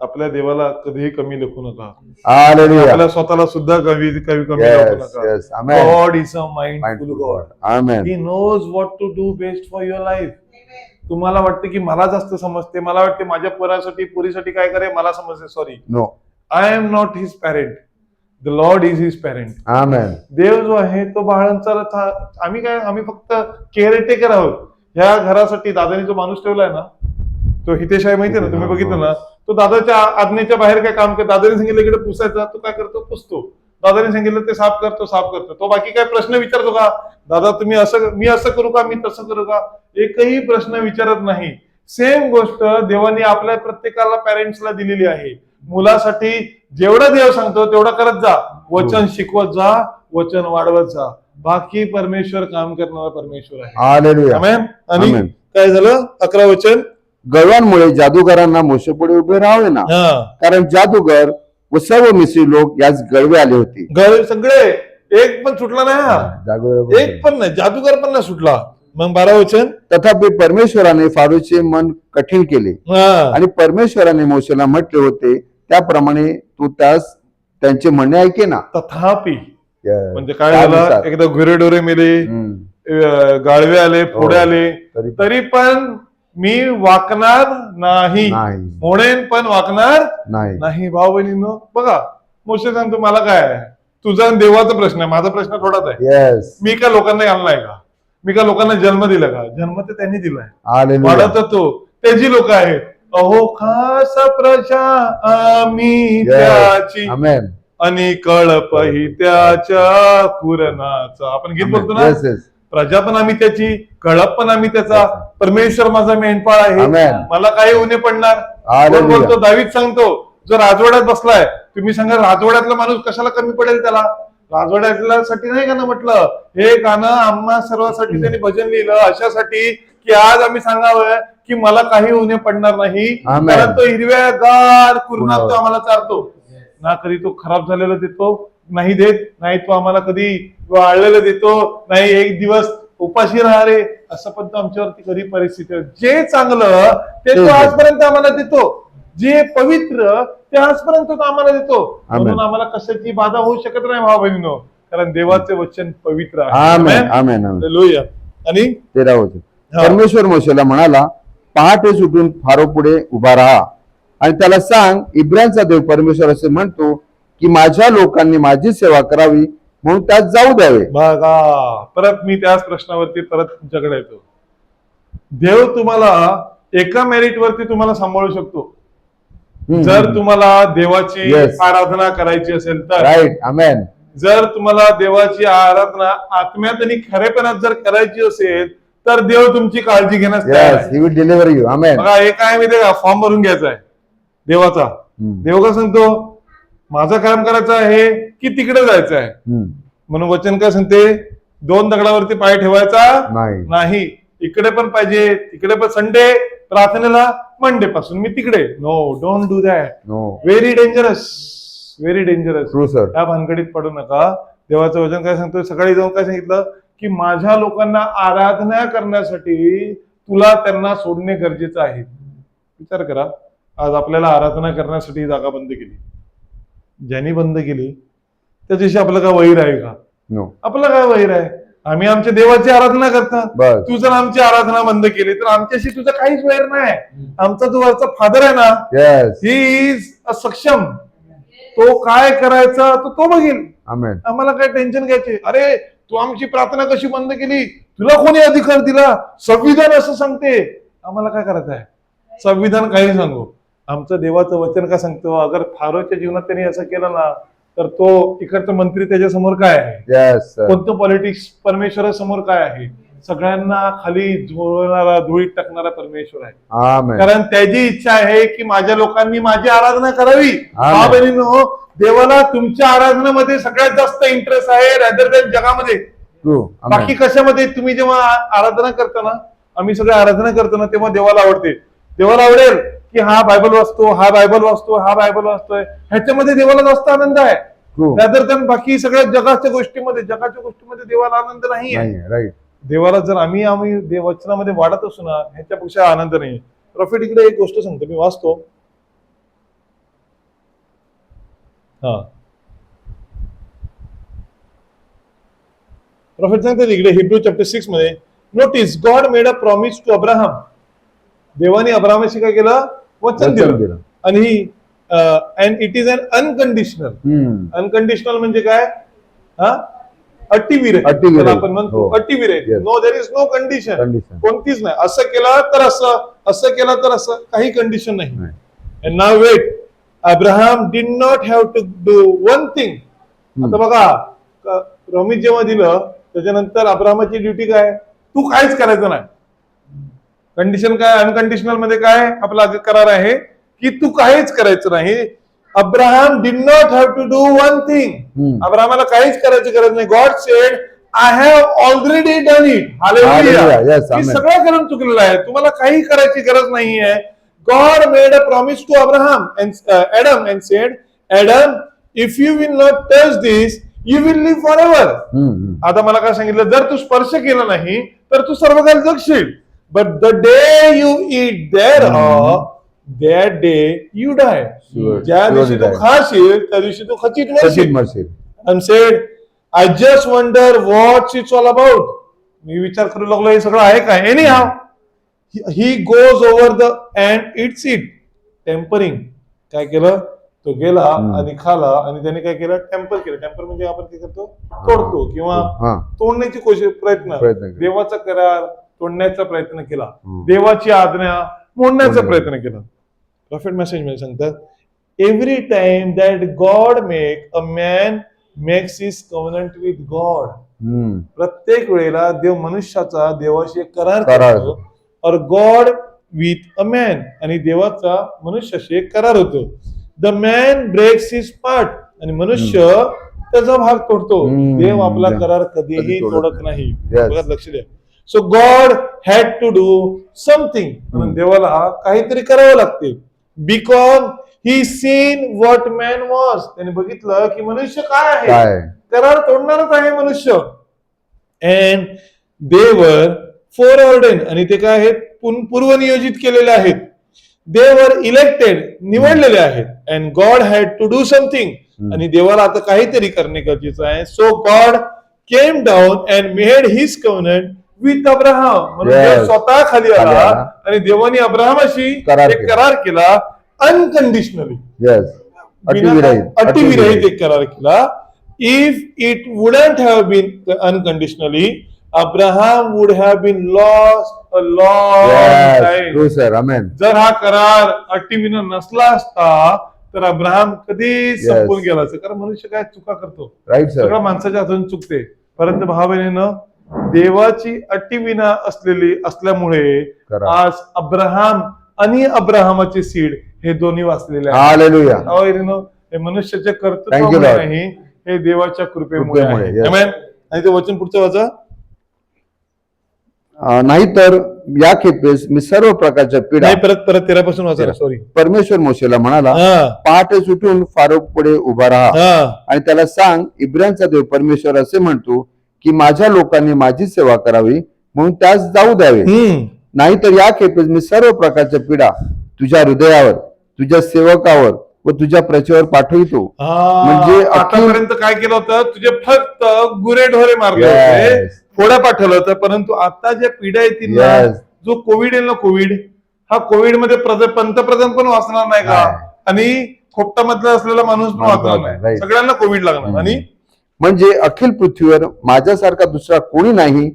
आपल्या देवाला कधीही कमी लेखू नका. Hallelujah. आपल्या स्वतःला सुद्धा कमी कमी Yes, लेखू नका. yes. Amen. God is a mindful Mindful God. God. Amen. He knows what to do best for your life. तुम्हाला वाटतं की मला जास्त समजते, मला वाटते माझ्या पोरासाठी पुरीसाठी काय करे मला समजते. Sorry, No. I am not his parent, the Lord is his parent. Amen. देव जो आहे तो बाळांचा आम्ही फक्त केअरटेकर आहोत. ह्या घरासाठी दादाने जो माणूस ठेवलाय ना, तो हितेश आहे माहितीये ना, तुम्ही बघितलं ना, तो दादाच्या आज्ञेच्या बाहेर काय काम करतो. दादाने सांगितलं इकडे पुसायचा, तो काय करतो, पुसतो. दादाने सांगितलं ते साफ करतो. तो बाकी काय प्रश्न विचारतो का, दादा तुम्ही मी असं करू का, मी तसं करू का, एकही प्रश्न विचारत नाही. सेम गोष्ट देवाने आपल्या प्रत्येकाला पॅरेंट्सला दिलेली आहे. मुलासाठी जेवढं देव सांगतो तेवढं करत जा, वचन शिकवत जा, वचन वाढवत जा. बाकी परमेश्वर काम करणारा परमेश्वर आहे. Hallelujah. आमेन. आणि Amen. काय झालं, 11 वचन. गळवांमुळे जादूगारांना मोशे पुढे उभे राहावे ना, कारण जादूगर व सर्व मिस्री लोक याच गळवे आले होते. सगळे एक पण सुटला नाही हा. जादूगार एक पण नाही, जादूगर पण नाही सुटला. मग 12 वचन. तथापि परमेश्वराने फारोचे मन कठीण केले आणि परमेश्वराने मोशेला म्हटले होते त्याप्रमाणे तू त्यांचे म्हणणे ऐके ना. तथापि Yes. म्हणजे काय झालं, त्यानुसार. एकदा गुरेडोरे मेले, गाळवे आले, फोडे आले, तरी पण मी वाकणार नाही, नाही. म्हणेन पण वाकणार नाही. नाही. भाऊ बहिणींनो, बघा मोशे सांगतो मला काय आहे, तुझा आणि देवाचा प्रश्न आहे, माझा प्रश्न थोडाच आहे. Yes. मी काय लोकांना आणलाय का, मी काय लोकांना जन्म दिला का, जन्म तर त्यांनी दिलाय. Hallelujah. वाढत तो त्याची लोक आहेत. अहो खास प्रजा आम्ही त्याची, Amen. आणि कळपही त्याच्या कुरणाचा. आपण गीत बोलतो ना, Yes, yes. प्रजा पण आम्ही त्याची, कळप पण आम्ही त्याचा. परमेश्वर माझा मेंढपाळ आहे, Amen. मला काही उणे पडणार. Hallelujah. कोण बोलतो, दावीद सांगतो, जो राजवाड्यात बसलाय, तुम्ही सांगा राजवाड्यातला माणूस कशाला कमी पडेल त्याला. राजवाड्यातल्या साठी नाही गाणं म्हटलं, हे गाणं आम्हा सर्वांसाठी त्यांनी भजन लिहिलं अशासाठी की आज आम्ही सांगावं की मला काही उणे पडणार नाही. Amen. कारण तो हिरव्यागार कुरणात तो आम्हाला चारतो ना. कधी तो खराब झालेला देतो नाही देत, नाही तो आम्हाला कधी वाळलेलं देतो नाही. एक दिवस उपाशी राहणारे असं पण तो आमच्यावरती कधी परिस्थिती आहे. जे चांगलं ते तो आजपर्यंत आम्हाला देतो, जे पवित्र ते आजपर्यंत तो आम्हाला देतो. म्हणून आम्हाला कशाची बाधा होऊ शकत नाही भाऊ बहिणीनो, कारण देवाचे वचन पवित्र आहे. Amen. Amen. Amen. हालेलुया. आणि 13 वचन. परमेश्वर मोशेला म्हणाला, पहाटे सुटून फारो पुढे उभा राहा आणि त्याला सांग, इब्राहिमचा देव परमेश्वर असे म्हणतो की माझ्या लोकांनी माझी सेवा करावी म्हणून त्यात जाऊ द्यावे. बघा, परत मी त्याच प्रश्नावरती परत तुमच्याकडे येतो. देव तुम्हाला एका मेरिट वरती तुम्हाला सांभाळू शकतो. जर तुम्हाला देवाची आराधना करायची असेल तर. राईट. आमेन. जर तुम्हाला देवाची आराधना आत्म्यात आणि खरेपणात जर करायची असेल तर देव तुमची काळजी घेण्यास तयार आहे. He will deliver you. Amen. बघा, हे काय माहितीये का, फॉर्म भरून घ्यायचा आहे देवाचा. देव का सांगतो, माझं काम करायचं आहे की तिकडे जायचं आहे. म्हणून वचन काय सांगते, 2 दगडावरती पाय ठेवायचा नाही. इकडे पण पाहिजे, तिकडे पण. संडे प्रार्थनेला मंडे पासून मी तिकडे. No, don't do that. Very dangerous, very dangerous. त्या भानगडीत पडू नका. देवाचं वचन काय सांगतो, सकाळी जाऊन काय सांगितलं की माझ्या लोकांना आराधना करण्यासाठी तुला त्यांना सोडणे गरजेचं आहे. विचार करा, आज आपल्याला आराधना करण्यासाठी जागा बंद केली. ज्यांनी बंद केली त्याच्याशी आपलं काय वैर आहे का? आपलं काय वैर आहे? आम्ही आमच्या देवाची आराधना करतात. तू जर आमची आराधना बंद केली तर आमच्याशी तुझं काहीच वैर नाही. आमचा जो वरचा फादर आहे ना, ही इज सक्षम. तो काय करायचा तो बघेल. आम्हाला काय टेन्शन घ्यायचे? अरे तू आमची प्रार्थना कशी बंद केली, तुला कोणी अधिकार दिला? संविधान असं सांगते. आम्हाला काय करायचं आहे? संविधान काही सांगू, आमचं देवाचं वचन काय सांगतो, अगर फारोच्या जीवनात त्यांनी असं केलं ना तर तो इकडचा मंत्री त्याच्या समोर काय आहे? कोणतं पॉलिटिक्स परमेश्वरासमोर काय आहे? सगळ्यांना खाली झोळणारा, धुळीत टाकणारा परमेश्वर आहे. कारण त्याची इच्छा आहे की माझ्या लोकांनी माझी आराधना करावी. बहिणींनो, देवाला तुमच्या आराधनेमध्ये सगळ्यात जास्त इंटरेस्ट आहे रॅदर दॅन जगामध्ये. बाकी कशामध्ये? तुम्ही जेव्हा आराधना करता ना, आम्ही सगळं आराधना करतो ना, तेव्हा देवाला आवडते. देवाला आवडेल की हा बायबल वाचतो, हा बायबल वाचतो, हा बायबल वाचतोय, ह्याच्यामध्ये देवाला जास्त आनंद आहे. रॅदर दॅन बाकी सगळ्या जगाच्या गोष्टीमध्ये देवाला आनंद नाही आहे. देवाला जर आम्ही वचनामध्ये वाढत असू ना, ह्याच्यापेक्षा आनंद नाही. प्रॉफिट इकडे एक गोष्ट सांगतो, मी वाचतो. हा, प्रॉफिट सांगतात इकडे हिब्रू चॅप्टर 6 मध्ये, notice God made a promise to Abraham. देवाने अब्राहमाशी काय केलं? वचन दिलं. आणि and it is an unconditional. Unconditional म्हणजे काय? हा, अटीविरहित. आपण म्हणतो अटीविरहित. No, there is no condition. कोणतीच नाही. असं केलं तर असं, असं केलं तर असं, काही कंडिशन नाही. And now wait, Abraham did not have to do one thing. आता बघा, प्रॉमिस जेव्हा दिलं त्याच्यानंतर अब्राहमाची ड्युटी काय? तू काहीच करायचं नाही. कंडिशन काय? अनकंडिशनल मध्ये काय आपला करार आहे की तू काहीच करायचं नाही. Abraham did not have to do one thing. अब्राहमाला काहीच करायची गरज नाही. God said, I have already done it. Hallelujah. मी सगळं करून चुकलेलं आहे, तुम्हाला काही करायची गरज नाहीये. God made a promise to Abraham and Adam and said, Adam, if you will not touch this, you will live forever. आता मला काय सांगितलं? जर तू स्पर्श केला नाही तर तू सर्वकाळ जगशील. But the day you eat thereof, that day you die. ज्या दिवशी तू खाशील त्या दिवशी तू खचित मरशील. And said, I just wonder what it's all about. मी विचार करू लागलो हे सगळं आहे काय? Anyhow, he goes over the and eats it. Tempering. काय केलं? तो गेला आणि खाला आणि त्याने काय केलं? टेम्पर केलं. टेम्पर म्हणजे आपण काय करतो? तोडतो किंवा तोडण्याची प्रयत्न. देवाचा करार तोडण्याचा प्रयत्न केला, देवाची आज्ञा मोडण्याचा प्रयत्न केला. प्रॉफिट मेसेज मध्ये सांगतात, every time that God make a man makes his covenant with God. प्रत्येक वेळेला देव मनुष्याचा देवाशी एक करार करतो, और गॉड विथ अ मॅन, आणि देवाचा मनुष्याशी एक करार होतो. The man breaks his part, आणि मनुष्य त्याचा भाग तोडतो. देव आपला करार कधीही तोडत नाही. लक्ष द्या. So God had to do something. म्हणून देवाला काहीतरी करावं लागते. Because he seen what man was. त्याने बघितलं की मनुष्य काय आहे, करार तोडणारच आहे मनुष्य. And they were four ordained, आणि ते काय आहेत? पूर्वनियोजित केलेले आहेत. दे वर इलेक्टेड, निवडलेले आहेत. And God had to do something, आणि देवाला आता काहीतरी करणे गरजेचं आहे. So God came down and made his covenant with Abraham. म्हणून स्वतः खाली आला आणि देवाने अब्राहमाशी एक करार केला, अनकंडिशनली, अटीविरहित एक करार केला. If it wouldn't have been unconditionally, Abraham would have been lost a long time. जर हा करार अटीविना नसला असता तर अब्राहम कधी संपून गेला असता. कारण मनुष्य काय चुका करतो, सगळं माणसाच्या हातून चुकते. परंतु भाव बहिणीनं, देवाची अटीविना असल्यामुळे आज अब्राहम आणि अब्राहमाचे सीड हे दोन्ही वाचलेले आहेत. हे मनुष्याच्या कर्तृत्वामुळे नाही, हे देवाच्या कृपेमुळे आहे. आणि ते वचन पुढचं वाचा. नाहीतर या खेपेस मी सर्व प्रकारच्या पीडा. परत 13 पासून वाचा. सॉरी. परमेश्वर मोशेला म्हणाला, पहाटे उठून फारोक पुढे उभा राहा आणि त्याला सांग, इब्रांचा देव परमेश्वर असे म्हणतो की माझ्या लोकांनी माझी सेवा करावी म्हणून त्यास जाऊ द्यावे. नाहीतर या खेपेस मी सर्व प्रकारच्या पीडा तुझ्या हृदयावर, तुझ्या सेवकावर व तुझ्या प्रजेवर पाठवितो. म्हणजे आतापर्यंत काय केलं होतं? तुझे फक्त गुरेढोरे मारले होते, फोड्या पाठवलं होतं. परंतु आता ज्या पिढ्या येतील ना, जो कोविड येईल ना, कोविड हा, कोविड मध्ये पंतप्रधान पण वाचणार नाही का, आणि खोपटामधला असलेला माणूस पण वाचणार नाही, सगळ्यांना कोविड लागणार. आणि म्हणजे अखिल पृथ्वीवर माझ्यासारखा दुसरा कोणी नाही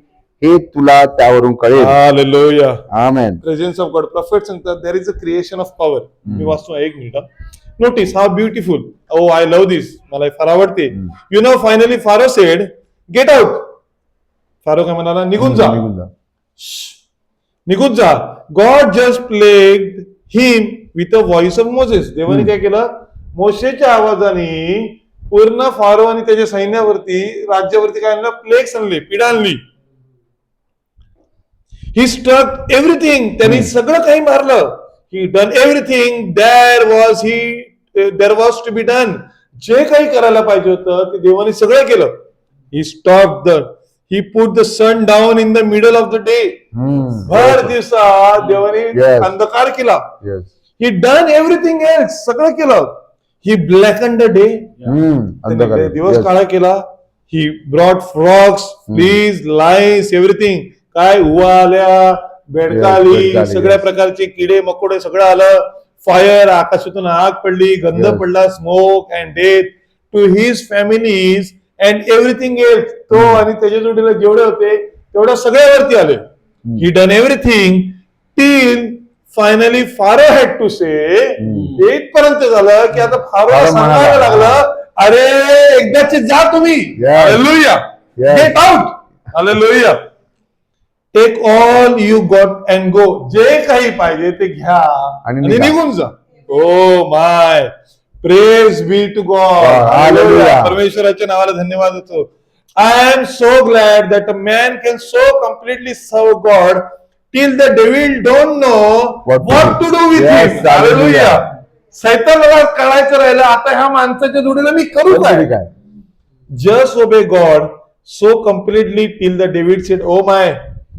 हे तुला त्यावरून कळेल. Hallelujah. Amen. Presence of God. Prophet सांगतात, there is a creation of power. मी वाचतो 1 minute. Notice how beautiful. Oh, I love this. मला फार आवडते. You know, finally Pharaoh said, get out. Pharaoh काय म्हणाला? निघून जा, निघून जा. God just plagued him with a voice of Moses. देवाने काय केलं? मोशेच्या आवाजाने पूर्ण फारो आणि त्याच्या सैन्यावरती, राज्यावरती काय आणलं? प्लेग्स आणले, पीडा आणली. He struck everything. त्यांनी सगळं काही मारलं. He done everything there was to be done. जे काही करायला पाहिजे होतं ते देवाने सगळं केलं. He stop the he put the sun down in the middle of the day. भर दिवसा देवाने Yes. अंधकार केला. Yes he done everything else, सगळं केलं. ही ब्लॅकन द डे, दिवस काळा केला. He brought frogs, fleas, lines, everything. काय उवाल्या, बेडकाली, बेडकाली, सगळ्या yes. प्रकारचे किडे मकोडे सगळं आलं. फायर, आकाशातून आग पडली, गंध Yes. पडला, smoke and death to his families and everything else. तो आणि त्याच्या जोडीला जेवढे होते तेवढ्या सगळ्यावरती आले. He done everything till finally Pharaoh had to say. इथपर्यंत झालं की आता फारो फारो सांगायला म्हणाला, लागलं, अरे एकदाचे जा तुम्ही. Yes. Hallelujah. Yes. Get out. Hallelujah. Take all you got and go. जे काही पाहिजे ते घ्या आणि निघा. निघून जा. Oh my praise be to God. Hallelujah. परमेश्वराच्या नावाला धन्यवाद होतो. I am so glad that a man can so completely सर्व God till the devil don't know what to do with Yes, him. Hallelujah. hallelujah. सैतानाला कळायचं राहिलं आता ह्या माणसाच्या जोडीला मी करू काय. काय Just obey God so completely till the David said, "Oh my,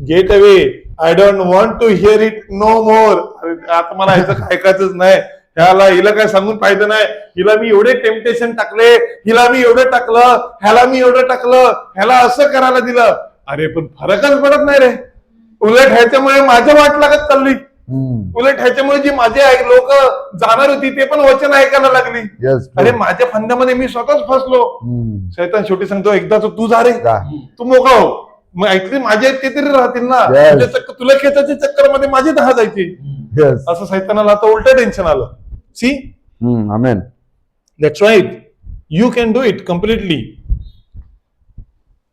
get away. I don't want to hear it no more." अरे, आता मला ह्याचं ऐकायचंच नाही. हिला काय सांगून फायदा नाही. हिला मी एवढे टेम्पटेशन टाकले, हिला मी एवढं टाकलं, ह्याला मी एवढं टाकलं, ह्याला असं करायला दिलं. अरे पण फरकच पडत नाही रे. उलट ह्याच्यामुळे माझ्या वाट लागत चालली. उलट ह्याच्यामुळे जी माझे लोक जाणार होती ते पण वचन ऐकायला लागली. येस अरे माझ्या फंद्यामध्ये मी स्वतःच फसलो. शैतान शेवटी सांगतो एकदाच तू जा रे, जा. तू मोकळा हो. मग ऐकली माझे ते तरी राहतील ना. Yes. तुझ्या तुला खेचाच्या चक्कर मध्ये माझी दहा जायची. येस असं सैतानाला आता उलट टेन्शन आलं. See amen that's right. You can do it completely.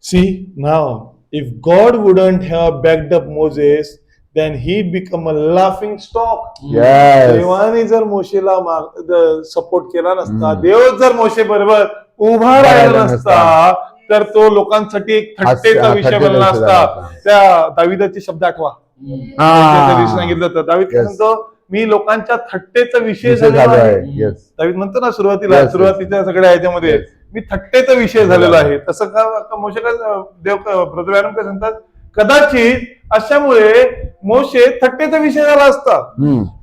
See now if God wouldn't have backed up Moses then he become a laughing stock. Yes. देवाने जर मोशेला सपोर्ट केला नसता, देव जर मोशे बरोबर उभा राहिला नसता, तर तो लोकांसाठी एक थट्टेचा विषय बनला असता. त्या दाविदाचे शब्द आठवा. त्या दिवशी सांगितलं होतं दावीद काय म्हणतो, मी लोकांच्या थट्टेचा विषय झालेला आहे. दावीद म्हणतो ना सुरुवातीला, सुरुवातीच्या सगळ्या ह्याच्यामध्ये मी थट्टेचा विषय झालेला आहे. तसं का मोशे काय देव ब्रदर काय सांगतात, कदाचित अशामुळे मोशे थट्टेचा विषय झाला असता.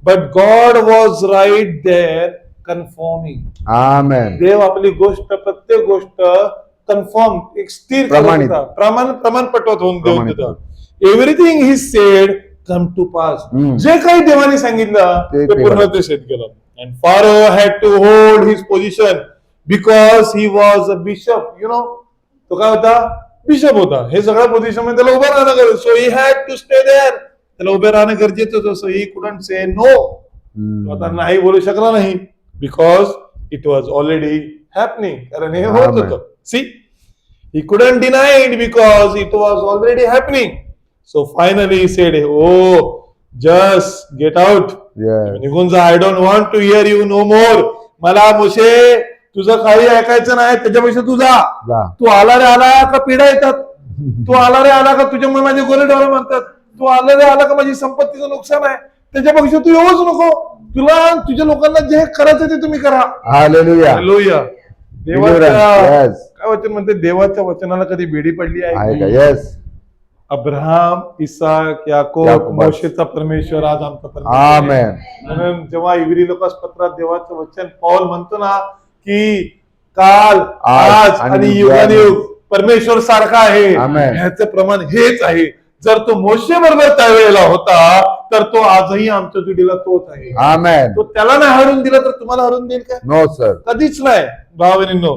But God was right there confirming. Amen. देव आपली गोष्ट, प्रत्येक गोष्ट कन्फर्म, एक स्थिर प्रमाण पटवत होऊन देऊन देतो. Everything he said come to pass. जे काही देवाने सांगितलं ते पूर्णतेत केलं. And Pharaoh had to hold his position because he was a bishop. You know, तो काय होता, बिशप होता. हे सगळ्या पोझिशन मध्ये त्याला उभं राहणं गरजेचं. So he had to stay there. त्याला उभे राहणं गरजेचं होतं. So he couldn't say no. आता नाही बोलू शकला नाही because it was already happening. कारण हे होत होतं. See, he couldn't deny it because it was already happening. So finally said, oh just get out. निघून जा. I don't want to hear you no more. मला मोशे तुझं काही ऐकायचं नाही. त्याच्यापेक्षा तू जा. तू आला रे आला का पिढा येतात. तू आला रे आला का तुझ्यामुळे माझे गोरेढोरे मरतात. तू आला रे आला का माझी संपत्तीचं नुकसान आहे. त्याच्यापेक्षा तू येऊच नको. तुला तुझ्या लोकांना जे करायचं ते तुम्ही करा. हालेलुया. हालेलुया. देवाच्या काय वचन म्हणते, देवाच्या वचनाला कधी बेडी पडली आहे का? येस. अब्राहम, इसाक, याकोब, मोशेचा परमेश्वर आज आमचा परमेश्वर. आमेन. म्हणून जेव्हा इब्री लोकांपत्रात देवाचं वचन पौल म्हणतो ना की काल, आज आणि युगानुयुग परमेश्वर सारखा आहे, ह्याचं प्रमाण हेच आहे. जर तो मोशे बरोबर त्यावेळेला होता तर तो आजही आमच्या जोडीला तोच आहे. आमेन. तो त्याला नाही हरून दिला तर तुम्हाला हरून देईल का? No sir. कधीच नाही. भावांनो,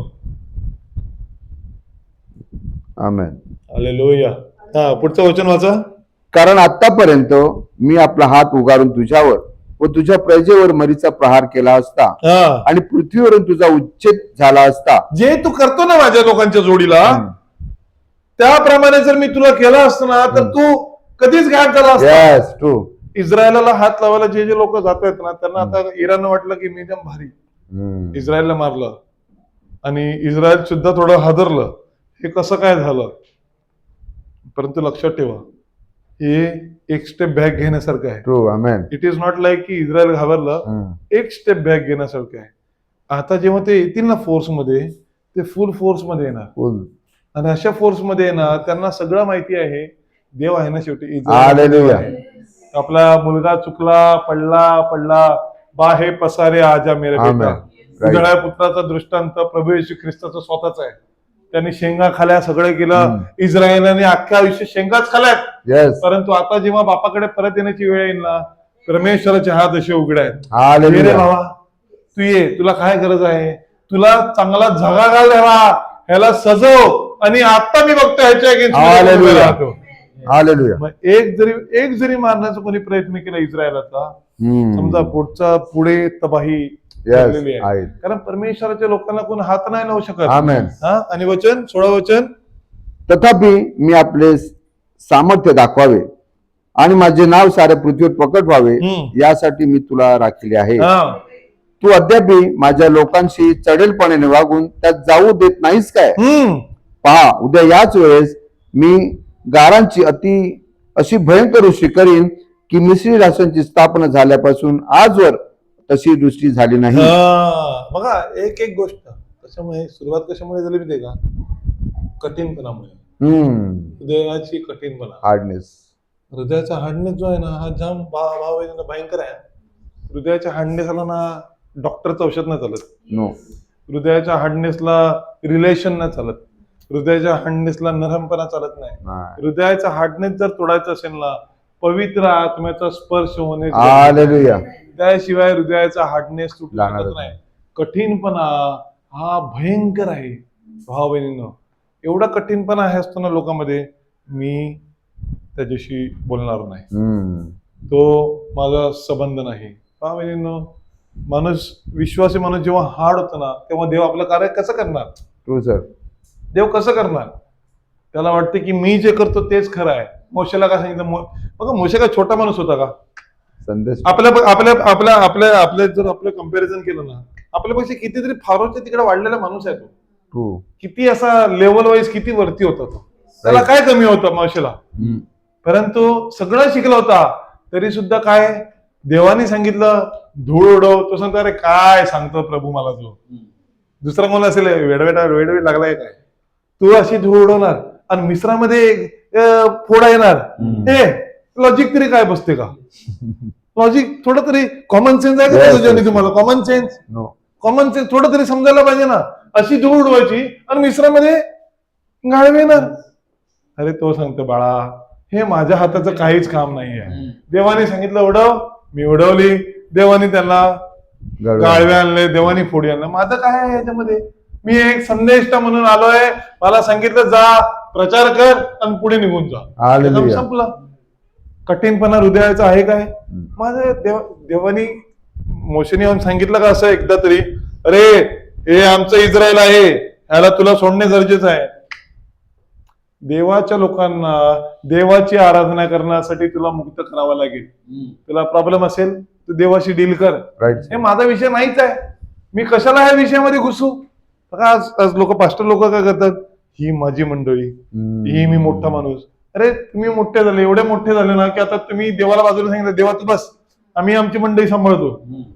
आमेन. हालेलुया. हा, पुढचं वचन वाचा. कारण आतापर्यंत मी आपला हात उगारून तुझ्यावर व तुझ्या प्रजेवर मरीचा प्रहार केला असता आणि पृथ्वीवरून तुझा उच्छेद झाला असता. जे तू करतो ना माझ्या लोकांच्या जोडीला, त्याप्रमाणे जर मी तुला केलं असतं ना तर तू कधीच गायब झाला असता. इस्रायलला हात लावायला जे जे लोक जात आहेत ना, त्यांना आता इराण वाटलं की मी एकदम भारी, इस्रायलला मारलं आणि इस्रायल सुद्धा थोडं हादरलं. हे कसं काय झालं? परंतु लक्षात ठेवा, हे एक स्टेप बॅक घेण्यासारखं आहे. True. Amen. It is not like की इस्रायल घाबरलं. एक स्टेप बॅक घेण्यासारखं आहे. आता जेव्हा ते येतील ना फोर्स मध्ये, ते फुल फोर्स मध्ये येणार. आणि अशा फोर्स मध्ये ना त्यांना सगळं माहिती आहे, देव आहे ना शेवटी. हालेलुया. आपला मुलगा चुकला, पडला, बाहे पसारे आजा मेरे बेटा. आमेन. Right. उजळ्या पुत्राचा दृष्टांत प्रभू येशू ख्रिस्ताचा स्वतःच आहे. त्यांनी शेंगा खाल्या, सगळं केलं. इस्रायलाने अख्ख्या आयुष्य शेंगाच खाल्यात. येस. परंतु आता जेव्हा बापाकडे परत येण्याची वेळ येईल ना, परमेश्वराचे हात असे उघडे आहेत. ये रे हालेलुया. बाबा, तू ये, तुला काय गरज आहे, तुला चांगला झगा घाल ह्याला सजव, आणि आता मी बघतो ह्याच्या हालेलुया. राहतो. हालेलुया. मग एक जरी मारण्याचा कोणी प्रयत्न केला इस्रायलाचा, समजा पुढे तबाही लागलेली आहे. आहे. कारण परमेश्वराच्या लोकांना कोण हात नाही लावू शकत. आमेन. आणि वचन 16 वचन, तथापि मी आपले सामर्थ्य दाखवावे आणि माझे नाव साऱ्या पृथ्वीवर प्रकट व्हावे यासाठी मी तुला राखले आहे. तू अद्यापि माझ्या लोकांशी चढेलपणाने वागून त्यात जाऊ देत नाहीस काय? पहा, उद्या याच वेळेस मी गारांची अशी भयंकर वृष्टी करीन की मिस्री राष्ट्रांची स्थापना झाल्यापासून आजवर तशी दृष्टी झाली नाही. बघा, एक गोष्ट कशामुळे सुरुवात कशामुळे झाली माहितीये का? कठीणपणामुळे. हृदयाची कठीणपणा, हार्डनेस. हृदयाचा हार्डनेस जो आहे ना, हा जाम भाव आहे ना, भयंकर आहे. हृदयाच्या हार्डनेसला ना डॉक्टरचं औषध नाही चालत. नो. हृदयाच्या हार्डनेसला रिलेशन नाही चालत. हृदयाच्या हार्डनेसला नरमपणा चालत नाही. हृदयाचा हार्डनेस जर तोडायचा असेल ना, पवित्र आत्म्याचा स्पर्श होणे, हालेलुया. त्याशिवाय हृदयाचा हार्डनेस तुटू शकत नाही. कठीणपणा हा भयंकर आहे भाव बहिणींनो. एवढा कठीणपणा आहे असतो ना लोकांमध्ये, मी त्याच्याशी बोलणार नाही, तो माझा संबंध नाही. भाव बहिणींनो, विश्वासी माणूस जेव्हा हार्ड होतो ना, तेव्हा देव आपलं कार्य कसं करणार? True sir. देव कसं करणार? त्याला वाटते की मी जे करतो तेच खरं आहे. मोशेला काय सांगितलं? बघा, मोशे काय छोटा माणूस होता का? संदेश. आपल्या जर आपलं कम्पॅरिझन केलं ना, आपल्यापेक्षा कितीतरी फारोच्या तिकडे वाढलेला माणूस आहे तो. ट्रू. किती असा लेवल वाईज किती वरती होता तो. त्याला काय कमी होतं मोशेला? परंतु सगळं शिकला होता, तरी सुद्धा काय देवाने सांगितलं धूळ उडव, तो सांगतो अरे काय सांगतो प्रभू मला, तो दुसरा कोण असेल वेडवेड लागलाय काय, तू अशी धूळ उडवणार आणि मिश्रामध्ये फोडा येणार, हे लॉजिक तरी काय बसते का? लॉजिक थोडं तरी कॉमन सेन्स आहे का तुझ्याने? तुम्हाला कॉमन सेन्स थोडं तरी समजायला पाहिजे ना. अशी धूळ उडवायची आणि मिश्रामध्ये गाळवे येणार. अरे तो सांगतो बाळा, हे माझ्या हाताचं काहीच काम नाही आहे. देवाने सांगितलं उडव, मी उडवली. देवाने त्यांना गाळवे आणले, देवाने फोडी आणलं. माझं काय आहे याच्यामध्ये? मी एक संदेष्टा म्हणून आलोय. मला सांगितलं जा प्रचार कर आणि पुढे निघून जा. संपला. कठीणपणा हृदयाचा आहे काय? माझं देवानी मोशेने येऊन सांगितलं का असं एकदा तरी, अरे हे आमचं इस्रायल आहे, ह्याला तुला सोडणे गरजेचं आहे. देवाच्या लोकांना देवाची आराधना करण्यासाठी तुला मुक्त करावं लागेल. तुला प्रॉब्लेम असेल तू देवाशी डील कर. हे माझा विषय नाहीच आहे, मी कशाला ह्या विषयामध्ये घुसू? आज लोक, पास्टर लोक काय करतात, ही माझी मंडळी, ही मी मोठा माणूस. अरे तुम्ही मोठे झाले, एवढे मोठे झाले ना की आता तुम्ही देवाला बाजूला सांगितलं, देवा तू बस, आम्ही आमची मंडळी सांभाळतो,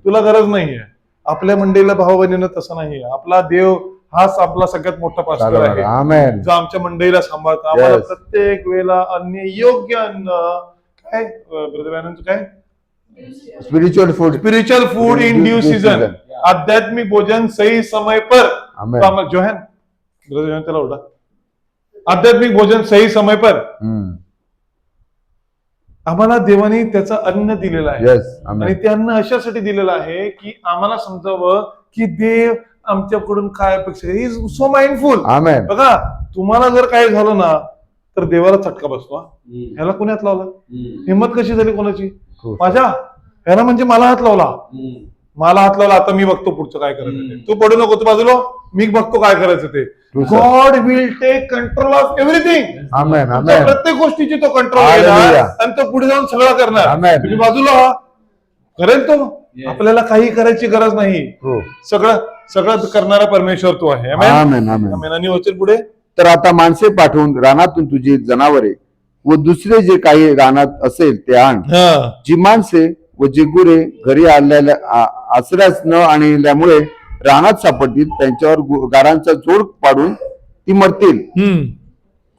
तुला गरज नाहीये. आपल्या मंडळीला भाऊ बहिणीनं तसं नाहीये. आपला देव हाच आपला सगळ्यात मोठा पास्टर आहे, जो आमच्या मंडळीला सांभाळतो. आम्हाला प्रत्येक वेळेला अन्न, योग्य अन्न, काय ब्रदर काय, spiritual food in due season, आध्यात्मिक भोजन सही समय पर. जोहन ब्रदर त्याला ओढा, आध्यात्मिक भोजन सही समय पर. आम्हाला देवाने त्याचं अन्न दिलेलं आहे. आणि ते अन्न अशासाठी दिलेलं आहे की आम्हाला समजावं की देव आमच्याकडून काय अपेक्षा आहे. ही सो माइंडफुल. बघा, तुम्हाला जर काय झालं ना तर देवाला चटका बसतो. ह्याला कोणी हात लावला? हिंमत कशी झाली कोणाची? माझ्या. ह्याला म्हणजे मला हात लावला, आता मी बघतो पुढचं काय करायचं ते. तू पडू नको, तू बाजूला, मी बघतो काय करायचं ते. God will take control of everything. प्रत्येक गोष्टीची तो कंट्रोल घेणार आणि तो पुढे जाऊन सगळं करणार. तुम्ही बाजूला करेल तो. आपल्याला काही करायची गरज नाही. सगळं करणारा परमेश्वर तो आहे. आणि वचन पुढे, तर आता माणसे पाठवून रानातून तुझी जनावरे व दुसरे जे काही रानात असेल ते आण. जी माणसे व जे गुरे घरी आसऱ्यास न आणल्यामुळे रानात सापडतील त्यांच्यावर गारांचा जोर पाडून ती मरतील.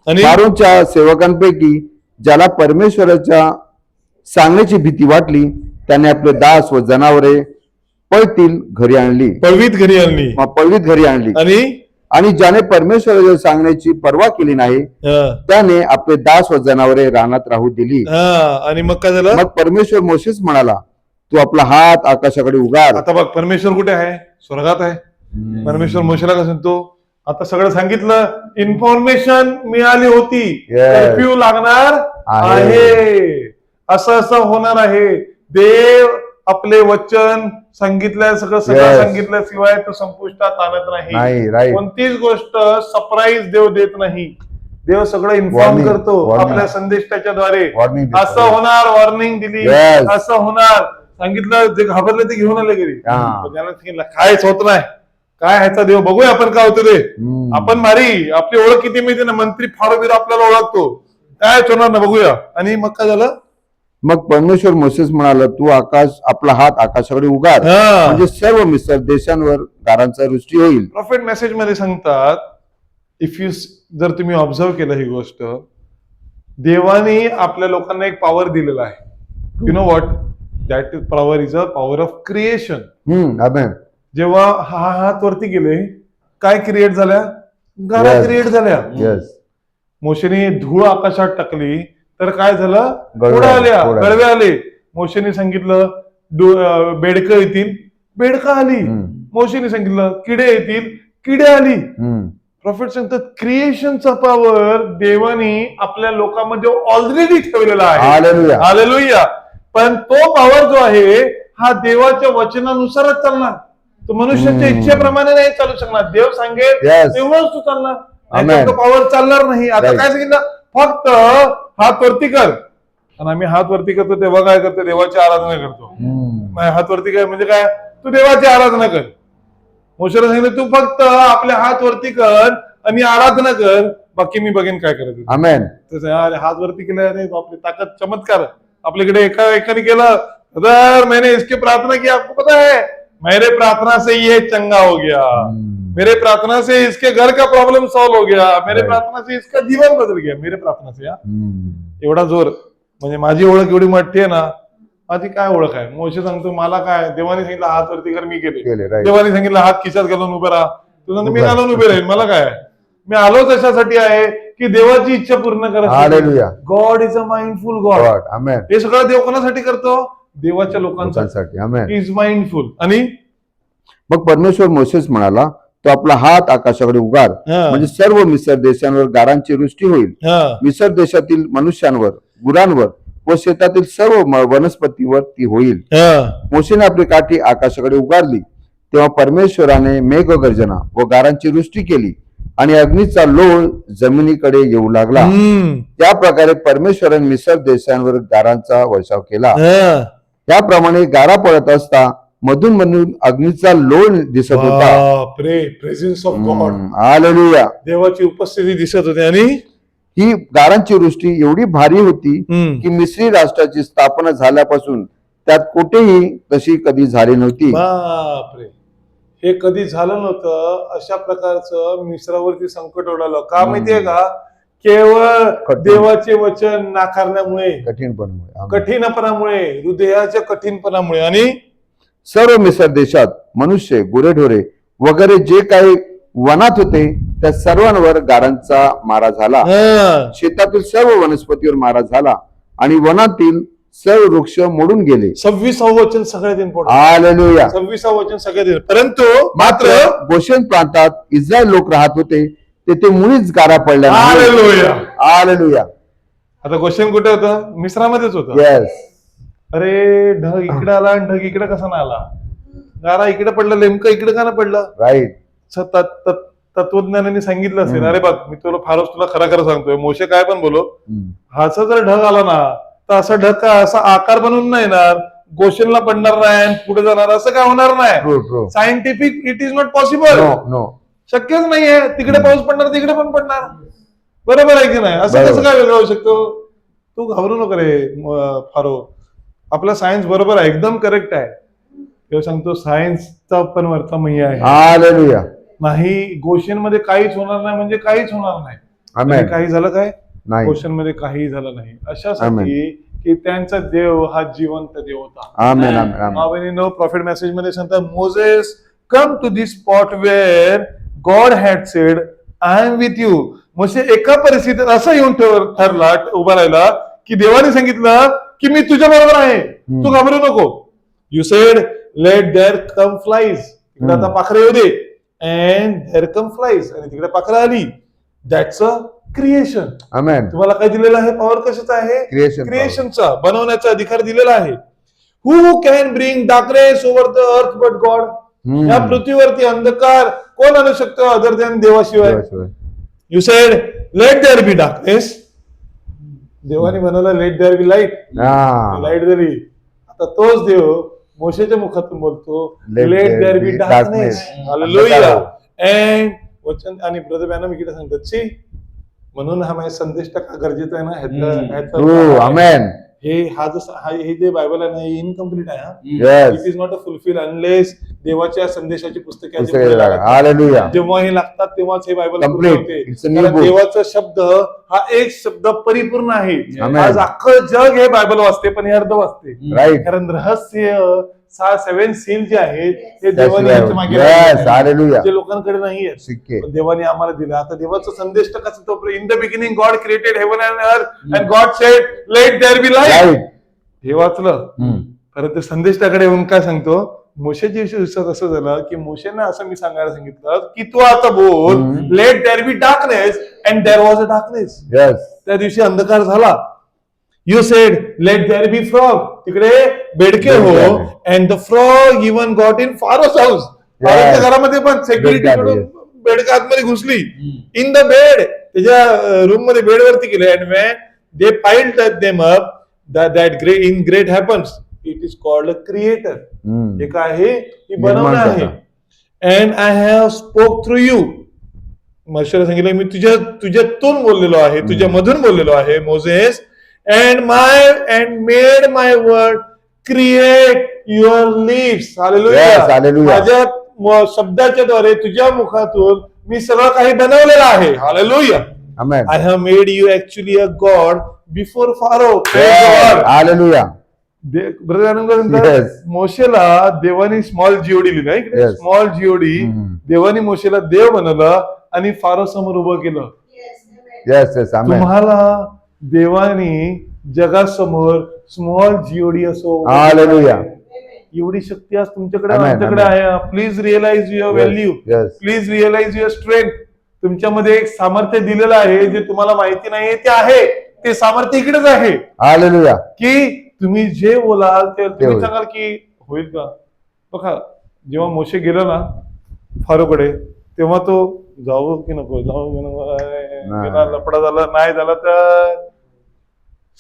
आणि फारोच्या सेवकांपैकी ज्याला परमेश्वराच्या सांगण्याची भीती वाटली त्याने आपले दास व जनावरे पळतील घरी आणली पळवीत घरी आणली. पळवीत घरी आणली. आणि ज्याने परमेश्वराच्या सांगण्याची पर्वा केली नाही त्याने आपले दास व जनावरे रानात राहू दिली. आणि मग काय झालं? मग परमेश्वर मोशेस म्हणाला, तू आपला हात आकाशाकडे उगार. आता बघ, परमेश्वर कुठे आहे? स्वर्गात आहे. परमेश्वर मोशेला काय सांगतो? आता सगळं सांगितलं, इन्फॉर्मेशन मिळाली होती, कर्फ्यू लागणार आहे, असं असं होणार आहे. देव आपले वचन सांगितलं, सगळं सांगितल्याशिवाय तो संपुष्टात आणत नाही. कोणतीच गोष्ट सरप्राईज देव देत नाही. देव सगळं इन्फॉर्म करतो आपल्या संदेशाच्या द्वारे. असं होणार, वॉर्निंग दिली, असं होणार सांगितलं. जे घाबरले ते घेऊन आले घरी. त्याला सांगितलं कायच होत नाही, काय ह्याचा देव बघूया आपण काय होतं ते. आपण भारी, आपली ओळख किती माहिती ना, मंत्री फारो बिरो आपल्याला ओळखतो, काय होणार ना, बघूया. आणि मग काय झालं? मग परमेश्वर मोसेस म्हणाला, तू आपला हात आकाशाकडे उगार, म्हणजे सर्व मिस्र देशांवर गारांचा वृष्टी होईल. प्रॉफिट मेसेज मध्ये सांगतात, इफ यू जर तुम्ही ऑब्झर्व केलं ही गोष्ट, देवाने आपल्या लोकांना एक पॉवर दिलेला आहे. You know what that power is a power of creation. जेव्हा हा हात वरती गेले, काय क्रिएट झाल्या? गारा क्रिएट झाल्या. मोशेने धूळ आकाशात टाकली तर काय झालं? गोळ्या आल्या, गळव्या आले. मोशेने सांगितलं बेडकं येतील, बेडकं आली. मोशेने सांगितलं किडे येतील, किडे आली. प्रॉफिट सांगतात क्रिएशनचा पॉवर देवाने आपल्या लोकांमध्ये ऑलरेडी ठेवलेला आहे. हालेलुया. पण तो पॉवर जो आहे हा देवाच्या वचनानुसारच चालणार. तो मनुष्याच्या इच्छेप्रमाणे नाही चालू शकणार. देव सांगेल तेव्हाच तू चालणार, पॉवर चालणार नाही. आता काय सांगितलं? फक्त हात वरती कर. आणि आम्ही हात वरती करतो तेव्हा काय करतो? देवाची आराधना करतो. हात वरती काय म्हणजे काय? तू देवाची आराधना कर. मोशेला सांगितलं तू फक्त आपल्या हात वरती कर आणि आराधना कर, बाकी मी बघेन काय करायचं. आमेन. हात वरती केल्याने आपली ताकद, चमत्कार आपल्याकडे एकाने केलं तर मैंने इसकी प्रार्थना की, आपको पता है मेरे प्रार्थना से ये चंगा हो गया, मेरे प्रार्थना से इसके घर का प्रॉब्लम सॉल्व हो गया, मेरे प्रार्थना से इसका जीवन बदल गया. मेरे प्रार्थना से एवढा जोर, म्हणजे माझी ओळख एवढी मोठी आहे ना. माझी काय ओळख आहे? मोशे सांगतो मला काय, देवाने सांगितलं हात वरती कर, मी केले. देवाने सांगितलं हात खिशात घालून उभे राहा, तुझं मी घालून उभे राहील. मला काय, मी आलो तशासाठी आहे की देवाची इच्छा पूर्ण करा. God is a mindful God. हे सगळं देव कोणासाठी करतो? देवाच्या लोकांसाठी. Is mindful. आणि मग परमेश्वर मोसेस म्हणाला, तो आपला हात आकाशाकडे उगार, म्हणजे सर्व मिस्र देशांवर गारांची वृष्टी होईल. मिस्र देशातील मनुष्यांवर, गुरांवर व शेतातील सर्व वनस्पतीवर ती होईल. मोशेने आपली काठी आकाशाकडे उगारली तेव्हा परमेश्वराने मेघगर्जना व गारांची वृष्टी केली आणि अग्नीचा लोळ जमिनीकडे येऊ लागला. त्या प्रकारे परमेश्वराने मिस्र देशांवर गारांचा वर्षाव केला. त्याप्रमाणे गारा पडत असता मधून मधून अग्नीचा लोळ दिसत होता. Presence of God. हालेलुया. देवाची उपस्थिती दिसत होती. आणि ही गारांची वृष्टी एवढी भारी होती की मिस्री राष्ट्राची स्थापना झाल्यापासून त्यात कुठेही तशी कधी झाली नव्हती. बापरे, हे कधी झालं नव्हतं. अशा प्रकारचं मिस्रावरती संकट ओढालं. का माहितीये का? केवळ देवाचे वचन नाकारण्यामुळे, कठीणपणामुळे, हृदयाच्या कठीणपणामुळे. आणि सर्व मिस्र देशात मनुष्य, गुरेढोरे वगैरे जे काही वनात होते त्या सर्वांवर गारांचा मारा झाला. शेतातील सर्व वनस्पतीवर मारा झाला आणि वनातील सर्व वृक्ष मोडून गेले. 26व वचन सगळ्यात इम्पॉर्टंट. हालेलुया. 26व वचन सगळ्यात. परंतु मात्र गोशेन प्रांतात इस्रायल लोक राहत होते, तेथे मुळीच गारा पडल्या. हालेलुया. आता गोशेन कुठे होतं? मिस्रामध्येच होतं. अरे ढग इकडे आला आणि ढग इकडे कसा नाही आला? गारा इकडे पडलं, नेमकं इकडे का नाही पडलं? राईट. तत्वज्ञानाने सांगितलं असेल, अरे बघ मी तुला खरं सांगतोय, मोशे काय पण बोलो, हाचा जर ढग आला ना तर असा ढग का असा आकार बनवून नाही येणार, गोशेनला पडणार नाही, पुढे जाणार, असं काय होणार नाही. Scientific it is not possible. शक्यच नाहीये. तिकडे पाऊस पडणार, तिकडे पण पडणार. बरोबर आहे की नाही? असं कसं काय वेगळं होऊ शकतो? तू घाबरू नको रे फारो. आपला सायन्स बरोबर आहे, एकदम करेक्ट आहे. तेव्हा सांगतो सायन्सचा पण वरचा मैया आहे. हालेलुया. नाही गोशेन मध्ये काहीच होणार नाही म्हणजे काहीच होणार नाही. आमेन. आणि काही झालं काय? नाही. गोशेन मध्ये काही झालं नाही. अशासाठी की त्यांचा देव हा जिवंत देव होता. आमेन. आमेन. आमेन. Now when you know prophet message मध्ये सांगतात Moses come to this spot where God had said I am with you. मोशे एका परिस्थितीत असं येऊन ठरला उभा राहिला की देवाने सांगितलं की मी तुझ्या बरोबर आहे, तू घाबरू नको. You said let there come flies. तिकडे आता पाखरं येऊ दे. And there come flies. आणि तिकडे पाखरं आली. That's a creation. आमेन. तुम्हाला काय दिलेलं आहे? पॉवर कशाचा आहे? Creation power. क्रिएशनचा, बनवण्याचा अधिकार दिलेला आहे. Who can bring darkness over the earth but God. या पृथ्वीवरती अंधकार कोण आणू शकतो अदर दॅन देवाशिवाय? You said let there be darkness. देवाने बनवलं let there be light. Light झाली. आता तोच देव मोशेच्या मुखातून बोलतो let there be darkness. Hallelujah. And वचन आणि ब्रदर बॅनम इकडे सांगतात सी म्हणून हा माझा संदेश टाका गरजेचा आहे ना. आमेन. हे जे बायबल आहे ना हे इनकम्प्लीट आहे. Yes. It is not a fulfil unless देवाच्या संदेशाची पुस्तके हालेलुया. जेव्हा हे लागतात तेव्हाच हे बायबल पूर्ण Complete. होते. It's a new कारण book. देवाचा शब्द हा एक शब्द परिपूर्ण आहे. Amen. आज अख्खं जग हे बायबल वाचते पण हे अर्ध वाचते. राईट. कारण रहस्य 7 सील जे आहेत ते देवाने याच्या मागे Yes. लावलेले आहेत. हालेलुया. जे लोकांकडे नाही आहेत सिक्के. पण देवाने आम्हाला दिला. आता देवाचा संदेश टाकायचा तो in the beginning God created heaven and earth and God said let there be light. Right. हे वाचलं. परत संदेश टाकडे येऊन काय सांगतो मोशेच्या दिवसात असं झालं की मोशेने असं मी सांगायला सांगितलं की तू आता बोल let there be darkness and there was a darkness. Yes. त्या दिवशी अंधकार झाला. You said let there be frog. तिकडे बेडके हो. And the frog even got in Pharaoh's house. फारोच्या घरामध्ये पण सेक्युरिटी कडून बेडका आतमध्ये घुसली. In the bed. त्याच्या रूम मध्ये बेड वरती गेले. And when they piled them up that in great happens. It is called a creator. हे काय आहे? ही बनवणं आहे. And I have spoke through you. मोशेला सांगितलं मी तुझ्यातून बोललेलो आहे, तुझ्यामधून बोललेलो आहे Moses. And made my word create your lips. Yes, hallelujah. माझ्या शब्दाच्या द्वारे तुझ्या मुखातून मी सगळं काही बनवलेलं आहे. Hallelujah. Amen. I have made you actually a God before Pharaoh. Hallelujah. Brother मोशेला देवानी स्मॉल जीओडी लिहिलं इकडे. Yes. स्मॉल जीओडी देवानी मोशेला देव बनवलं आणि फारो समोर उभं केलं. येस. येस. आमेन. तुम्हाला देवानी जगासमोर स्मॉल जीओडी असो. हालेलुया. एवढी शक्ती आज तुमच्याकडे Amen, आमच्याकडे amen. आहे. Please realize your value. Yes. Please realize your strength. तुमच्यामध्ये एक सामर्थ्य दिलेलं आहे जे तुम्हाला माहिती नाही ते आहे. ते सामर्थ्य इकडेच आहे हालेलुया. की तुम्ही जे बोलाल ते तुम्ही होईल. सांगाल की होईल का. बघा जेव्हा मोशे गेला ना फारोकडे तेव्हा तो जाऊ की नको जाऊ की नको गेला, लपडा झाला नाही झाला तर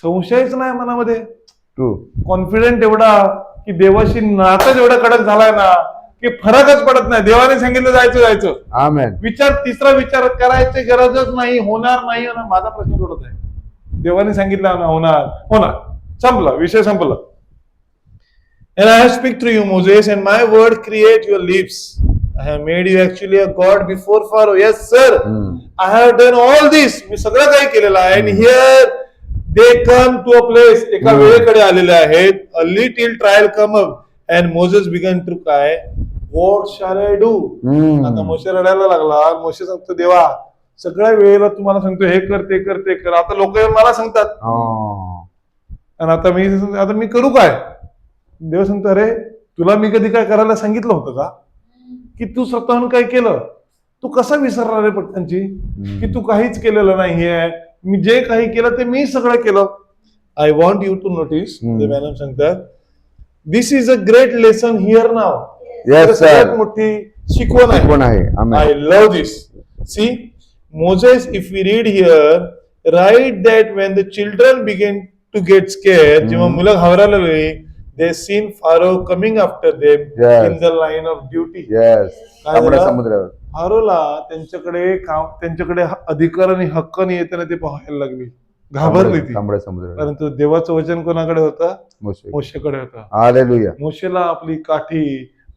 संशयच नाही मनामध्ये. ट्रू. कॉन्फिडेंट एवढा की देवाशी नाताच एवढा कडक झालाय ना की फरकच पडत नाही. देवाने सांगितलं जायचं. आमेन. तिसरा विचार करायची गरजच नाही. होणार नाही होणार. माझा प्रश्न थोडाच आहे. देवाने सांगितलं ना होणार. संपला विषय संपला. And I have speak through you Moses and my word create your lips. I have made you actually a God before Pharaoh. Yes sir. I have done all this. मी सगळं काही केलेलं आहे. And here they come to a place. एका वेळेकडे आलेले आहेत. A little trial come up. And Moses began to cry, what shall I do? आता मोशे रडायला लागला. मोशे सांगतो देवा सगळ्या वेळेला तुम्हाला सांगतो हे कर ते कर ते कर. आता लोक मला सांगतात आणि आता मी करू काय. देव सांगतो अरे तुला मी कधी काय करायला सांगितलं होतं का की तू स्वतःहून काय केलं. तू कसा विसरणार रे पटकनची की तू काहीच केलेलं नाहीये. मी जे काही केलं ते मी सगळं केलं. I want you to notice. Madam सांगतात this is a great lesson here now. सगळ्यात मोठी शिकवण आहे. I love this. See Moses, if we read here, write that when the children began to get scared, जेव्हा मुलं घाबरायला लागली, they seen Pharaoh coming after them in the line of duty. समुद्रावर फारोला त्यांच्याकडे अधिकार आणि हक्क नाही येताना ते पाहायला लागली. घाबरली ती. परंतु देवाचं वचन कोणाकडे होतं? मोशेकडे होतं. हालेलुया. मोशेला आपली काठी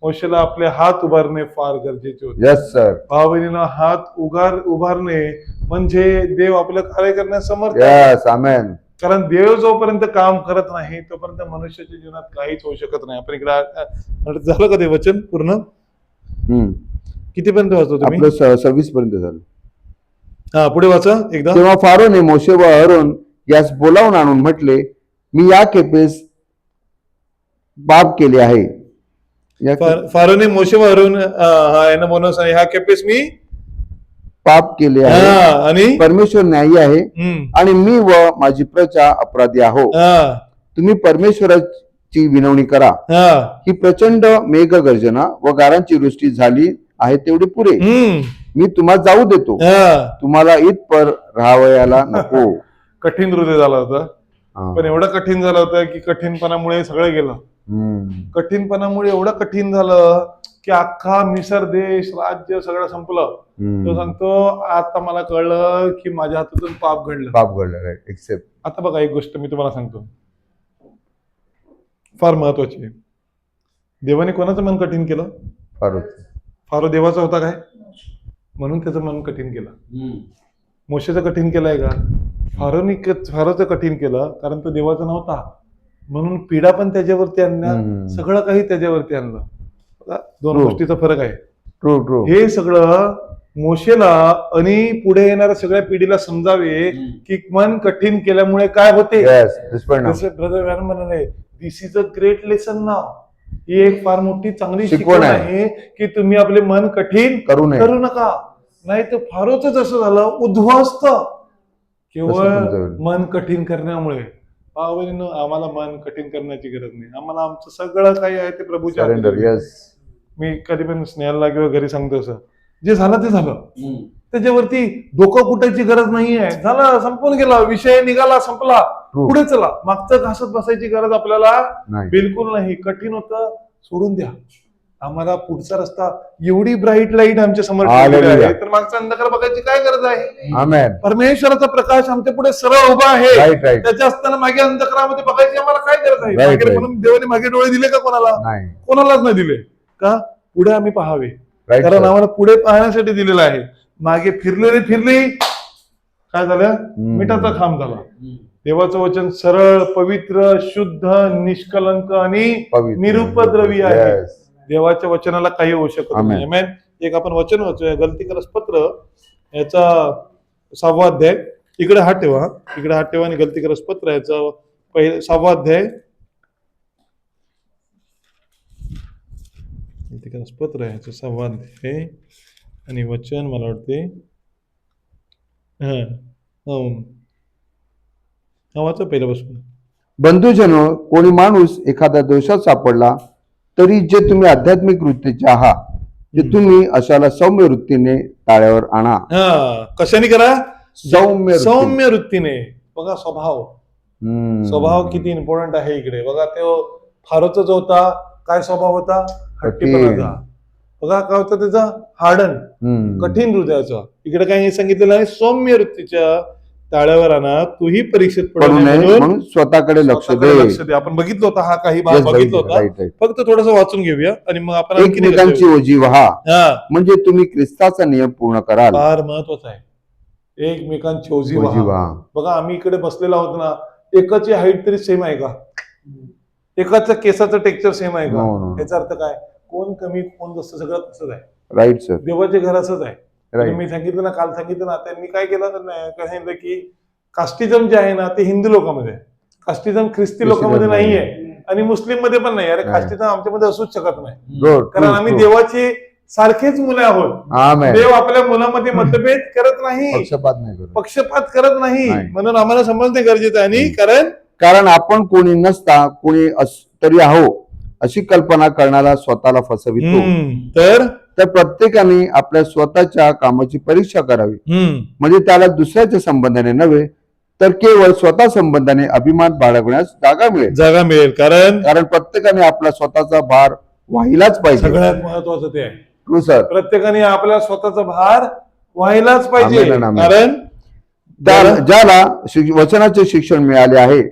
मोशेला आपले हात उभारणे फार गरजेचे होते. Yes sir. भाऊ बहिणींना हात उभारणे म्हणजे देव आपलं कार्य करण्यास समर्थ आहे. यस. आमेन. कारण देव जोपर्यंत काम करत नाही तोपर्यंत मनुष्याच्या जीवनात काहीच होऊ शकत नाही. आपण इकडे झालं का ते वचन पूर्ण? कितीपर्यंत वाचतो तुम्ही? आपलं 26 पर्यंत झालं. हा, पुढे वाचा एकदा. तेव्हा फारोने मोशे व अहरोन यास बोलावून आणून म्हटले, मी या खेपेस पाप केले आहे. फारोने मोशे व अहरोन यांना म्हणून ह्या खेपेस मी पाप केले आहे आणि परमेश्वर न्यायी आहे आणि मी व माझी प्रजा अपराधी आहो. तुम्ही परमेश्वराची विनवणी करा. ही प्रचंड मेघगर्जना व गारांची वृष्टी झाली आहे तेवढे पुरे. मी तुम्हाला जाऊ देतो. तुम्हाला इथपर राहावयाला नको. कठीण हृदय झाला होता, पण एवढं कठीण झालं होतं की कठीणपणामुळे सगळं गेलं. कठीणपणामुळे एवढं कठीण झालं की अख्खा मिसर देश, राज्य सगळं संपलं. तो सांगतो आता मला कळलं की माझ्या हातातून पाप घडलं. एक्सेप्ट. आता बघा, एक गोष्ट मी तुम्हाला सांगतो फार महत्वाची आहे. देवाने कोणाचं मन कठीण केलं? फारो देवाचा होता काय, म्हणून त्याचं मन कठीण केलं. मोशेचं कठीण केलंय का? फारोचं कठीण केलं कारण तो देवाचा नव्हता, म्हणून पिढा पण त्याच्यावरती आणल्या, सगळं काही त्याच्यावरती आणलं. दोन गोष्टीचा फरक आहे. ट्रू. हे सगळं मोशेला आणि पुढे येणाऱ्या सगळ्या पिढीला समजावे की मन कठीण केल्यामुळे काय होते. ब्रदर म्हणाले, दिस इज अ ग्रेट लेसन नाव. ही एक फार मोठी चांगली शिकवण आहे की तुम्ही आपले मन कठीण करू नका. नाही तर फारोच जसं झालं उद्ध्वस्त केवळ मन कठीण करण्यामुळे. आम्हाला मन कठीण करण्याची गरज नाही. आम्हाला आमचं सगळं काही आहे ते प्रभूच्या. मी कधी पण स्नेहाला किंवा घरी सांगतो असं, जे झालं ते झालं, त्याच्यावरती डोकं कुटायची गरज नाहीये. झालं, संपून गेला विषय, निघाला, संपला, पुढे चला. मागचं घासत बसायची गरज आपल्याला बिलकुल नाही. कठीण होतं, सोडून द्या. आम्हाला पुढचा रस्ता, एवढी ब्राईट लाईट आमच्या समोर आहे, तर मागचा अंधकार बघायची काय गरज आहे? परमेश्वराचा प्रकाश आमच्या पुढे सरळ उभा आहे. त्याच्या असताना मागे अंधकारामध्ये बघायची आम्हाला काय गरज आहे? म्हणून देवाने मागे डोळे दिले का कोणाला? कोणालाच नाही दिले. का? पुढे आम्ही पाहावे, कारण आम्हाला पुढे पाहण्यासाठी दिलेलं आहे. मागे फिरली काय झालं? मिठाचा खांब झाला. देवाचं वचन सरळ, पवित्र, शुद्ध, निष्कलंक आणि निरुपद्रवी आहे. देवाच्या वचनाला काही होऊ शकत नाही. आमेन. एक आपण वचन वाचूया, गलतीकरस पत्र याचा 6वा अध्याय. इकडे हात ठेवा, आणि गलतीकरस पत्र याचा 6वा अध्याय. गलतीकरस पत्र याचा 6वा अध्याय आणि वचन मला वाटते वाचा पहिल्यापासून. बंधुजन, कोणी माणूस एखाद्या दोषात सापडला तरी जे तुम्ही आध्यात्मिक वृत्तीचे आहात, जे तुम्ही अशाला सौम्य वृत्तीने ताळ्यावर आणा. कशाने करा? सौम्य वृत्तीने. बघा, स्वभाव किती इम्पॉर्टंट आहे इकडे. बघा, तो फारोचा जो होता, काय स्वभाव होता? हट्टीपणाचा. बघा काय होतं त्याचा? हार्डन, कठीण हृदयाचा. इकडे काही सांगितलेलं आहे, सौम्य वृत्तीच्या ताळ्यावर आणा, तूही परीक्षेत पडू नये म्हणून स्वतःकडे लक्ष दे. आपण बघितलं होता, हा काही भाग बघितला होता. फक्त थोडस वाचून घेऊया आणि मग आपण एकमेकांची ओझी व्हा, म्हणजे तुम्ही ख्रिस्ताचा नियम पूर्ण कराल. फार महत्वाचं आहे, एकमेकांची ओझी व्हा. बघा, आम्ही इकडे बसलेला आहोत ना, एकाची हाईट तरी सेम आहे का? एकाचं केसाचं टेक्स्चर सेम आहे का? याचा अर्थ काय? कोण कमी कोण जास्त, सगळं तसंच आहे. Right sir. देवाचे घर असंच आहे. मी सांगितलं ना, काल सांगितलं ना, त्यांनी काय केलं सांगितलं की कास्टिझम जे आहे ना ते हिंदू लोकांमध्ये, कास्टिझम ख्रिस्ती लोकांमध्ये नाहीये आणि मुस्लिम मध्ये पण नाही. अरे कास्टिझम आमच्यामध्ये असूच शकत नाही, कारण आम्ही देवाचे सारखेच मुले आहोत. देव आपल्या मुलामध्ये मतभेद करत नाही, पक्षपात करत नाही. म्हणून आम्हाला समजणे गरजेचं आहे. आणि कारण आपण कोणी नसता कोणी तरी आहो अशी कल्पना करणारा स्वतःला फसवितो. तर प्रत्येकाने आपल्या स्वतःच्या कामाची परीक्षा करावी, म्हणजे त्याला दुसऱ्याच्या संबंधाने नव्हे तर केवळ स्वतः संबंधाने अभिमान बाळगण्यास जागा मिळेल. कारण प्रत्येकाने आपला स्वतःचा भार व्हायलाच पाहिजे. सगळ्यात महत्वाचं ते आहे. True sir. प्रत्येकाने आपला स्वतःचा भार व्हायलाच पाहिजे. कारण ज्याला वचनाचे शिक्षण मिळाले आहे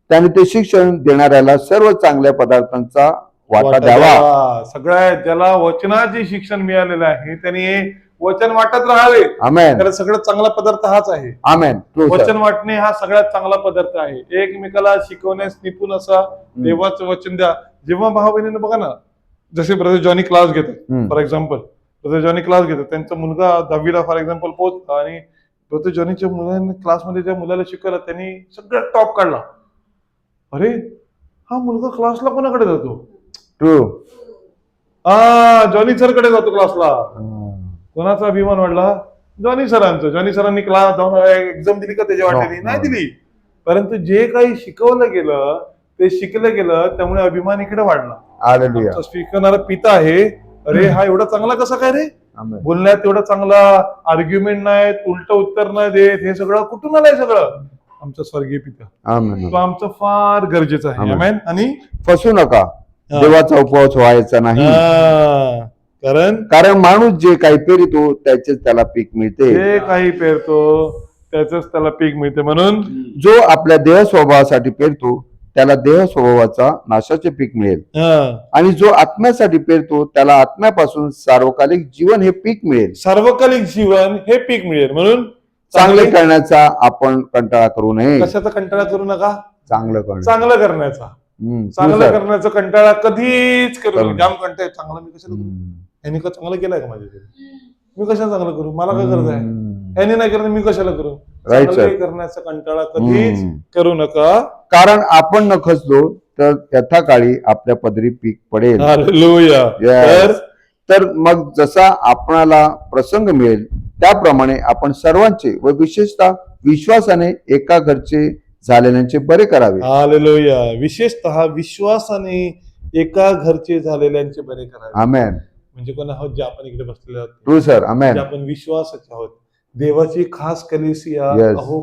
त्याने ते शिक्षण देणाऱ्याला सर्व चांगल्या पदार्थांचा वाटा द्यावा. सगळ्या ज्याला वचनाचे शिक्षण मिळालेलं आहे त्यांनी हे वचन वाटत राहावे. आमेन. कारण सगळ्यात चांगला पदार्थ हाच आहे. आमेन. वचन वाटणे हा सगळ्यात चांगला पदार्थ आहे. एकमेकाला शिकवण्यास निपुण असा देवाचं वचन द्या. जेव्हा भाऊ बहिणीने बघा ना, जसे ब्रदर जॉनी क्लास घेतात for example, brother Johnny class घेतात, त्यांचा मुलगा 10वीला फॉर एक्झाम्पल पोहोचला आणि ब्रदर जॉनीच्या मुलांनी क्लासमध्ये ज्या मुलाला शिकवलं त्यांनी सगळ्यात टॉप काढला. अरे हा मुलगा क्लासला कोणाकडे जातो? ट्रू. जॉनी सर कडे जातो क्लासला. कोणाचा अभिमान वाढला? जॉनी सरांचं. जॉनी सरांनी क्लास जाऊन एक्झाम दिली का त्याच्या वाटेने? नाही दिली. परंतु जे काही शिकवलं गेलं ते शिकलं गेलं, त्यामुळे अभिमान इकडे वाढला. हालेलुया. शिकवणारा पिता आहे. अरे हा एवढा चांगला कसा काय रे? आमेन. बोलण्यात एवढा चांगला, आर्ग्युमेंट नाही, उलट उत्तर नाही देत, हे सगळं कुठून आलंय? सगळं आमचा स्वर्गीय पिता. आमेन. तो आमचं फार गरजेचं आहे. आमेन. आणि फसू नका, देवाचा उपवास व्हायचा नाही. कारण माणूस जे काही पेरतो त्याचेच त्याला पीक मिळते. जे काही पेरतो त्याच त्याला पीक मिळते. म्हणून जो आपल्या देह स्वभावासाठी पेरतो त्याला देह स्वभावाचा नाशाचे पीक मिळेल, आणि जो आत्म्यासाठी पेरतो त्याला आत्म्यापासून सार्वकालिक जीवन हे पीक मिळेल. सार्वकालिक जीवन हे पीक मिळेल. म्हणून चांगले करण्याचा आपण कंटाळा करू नये. कशाचा कंटाळा करू नका? चांगलं करणं. चांगलं करण्याचा. चांगलं करण्याचा कंटाळा कधीच करू नये. जाम कंटाळा चांगलं मी कशाला करू? यांनी का चांगलं केलंय का माझ्या? मी कशाला चांगलं करू? मला काय गरज आहे? यांनी नाही करत मी कशाला करू? चांगलं करण्याचा कंटाळा कधीच करू नका. कारण आपण न खचलो तर यथा काळी आपल्या पदरी पीक पडेल. हालेलुया. तर मग जसा आपणाला प्रसंग मिळेल त्याप्रमाणे आपण सर्वांचे व विशेषतः विश्वासाने एका घरचे झालेल्यांचे बरे करावे. हालेलुया. विशेषतः विश्वासाने एका घरचे झालेल्यांचे बरे करावे. आमेन. म्हणजे कोण आहोत? जे आपण इकडे बसलेले आहोत. True sir. आमेन. जे आपण विश्वासाचे आहोत. देवाची खास कलिसिया, अहो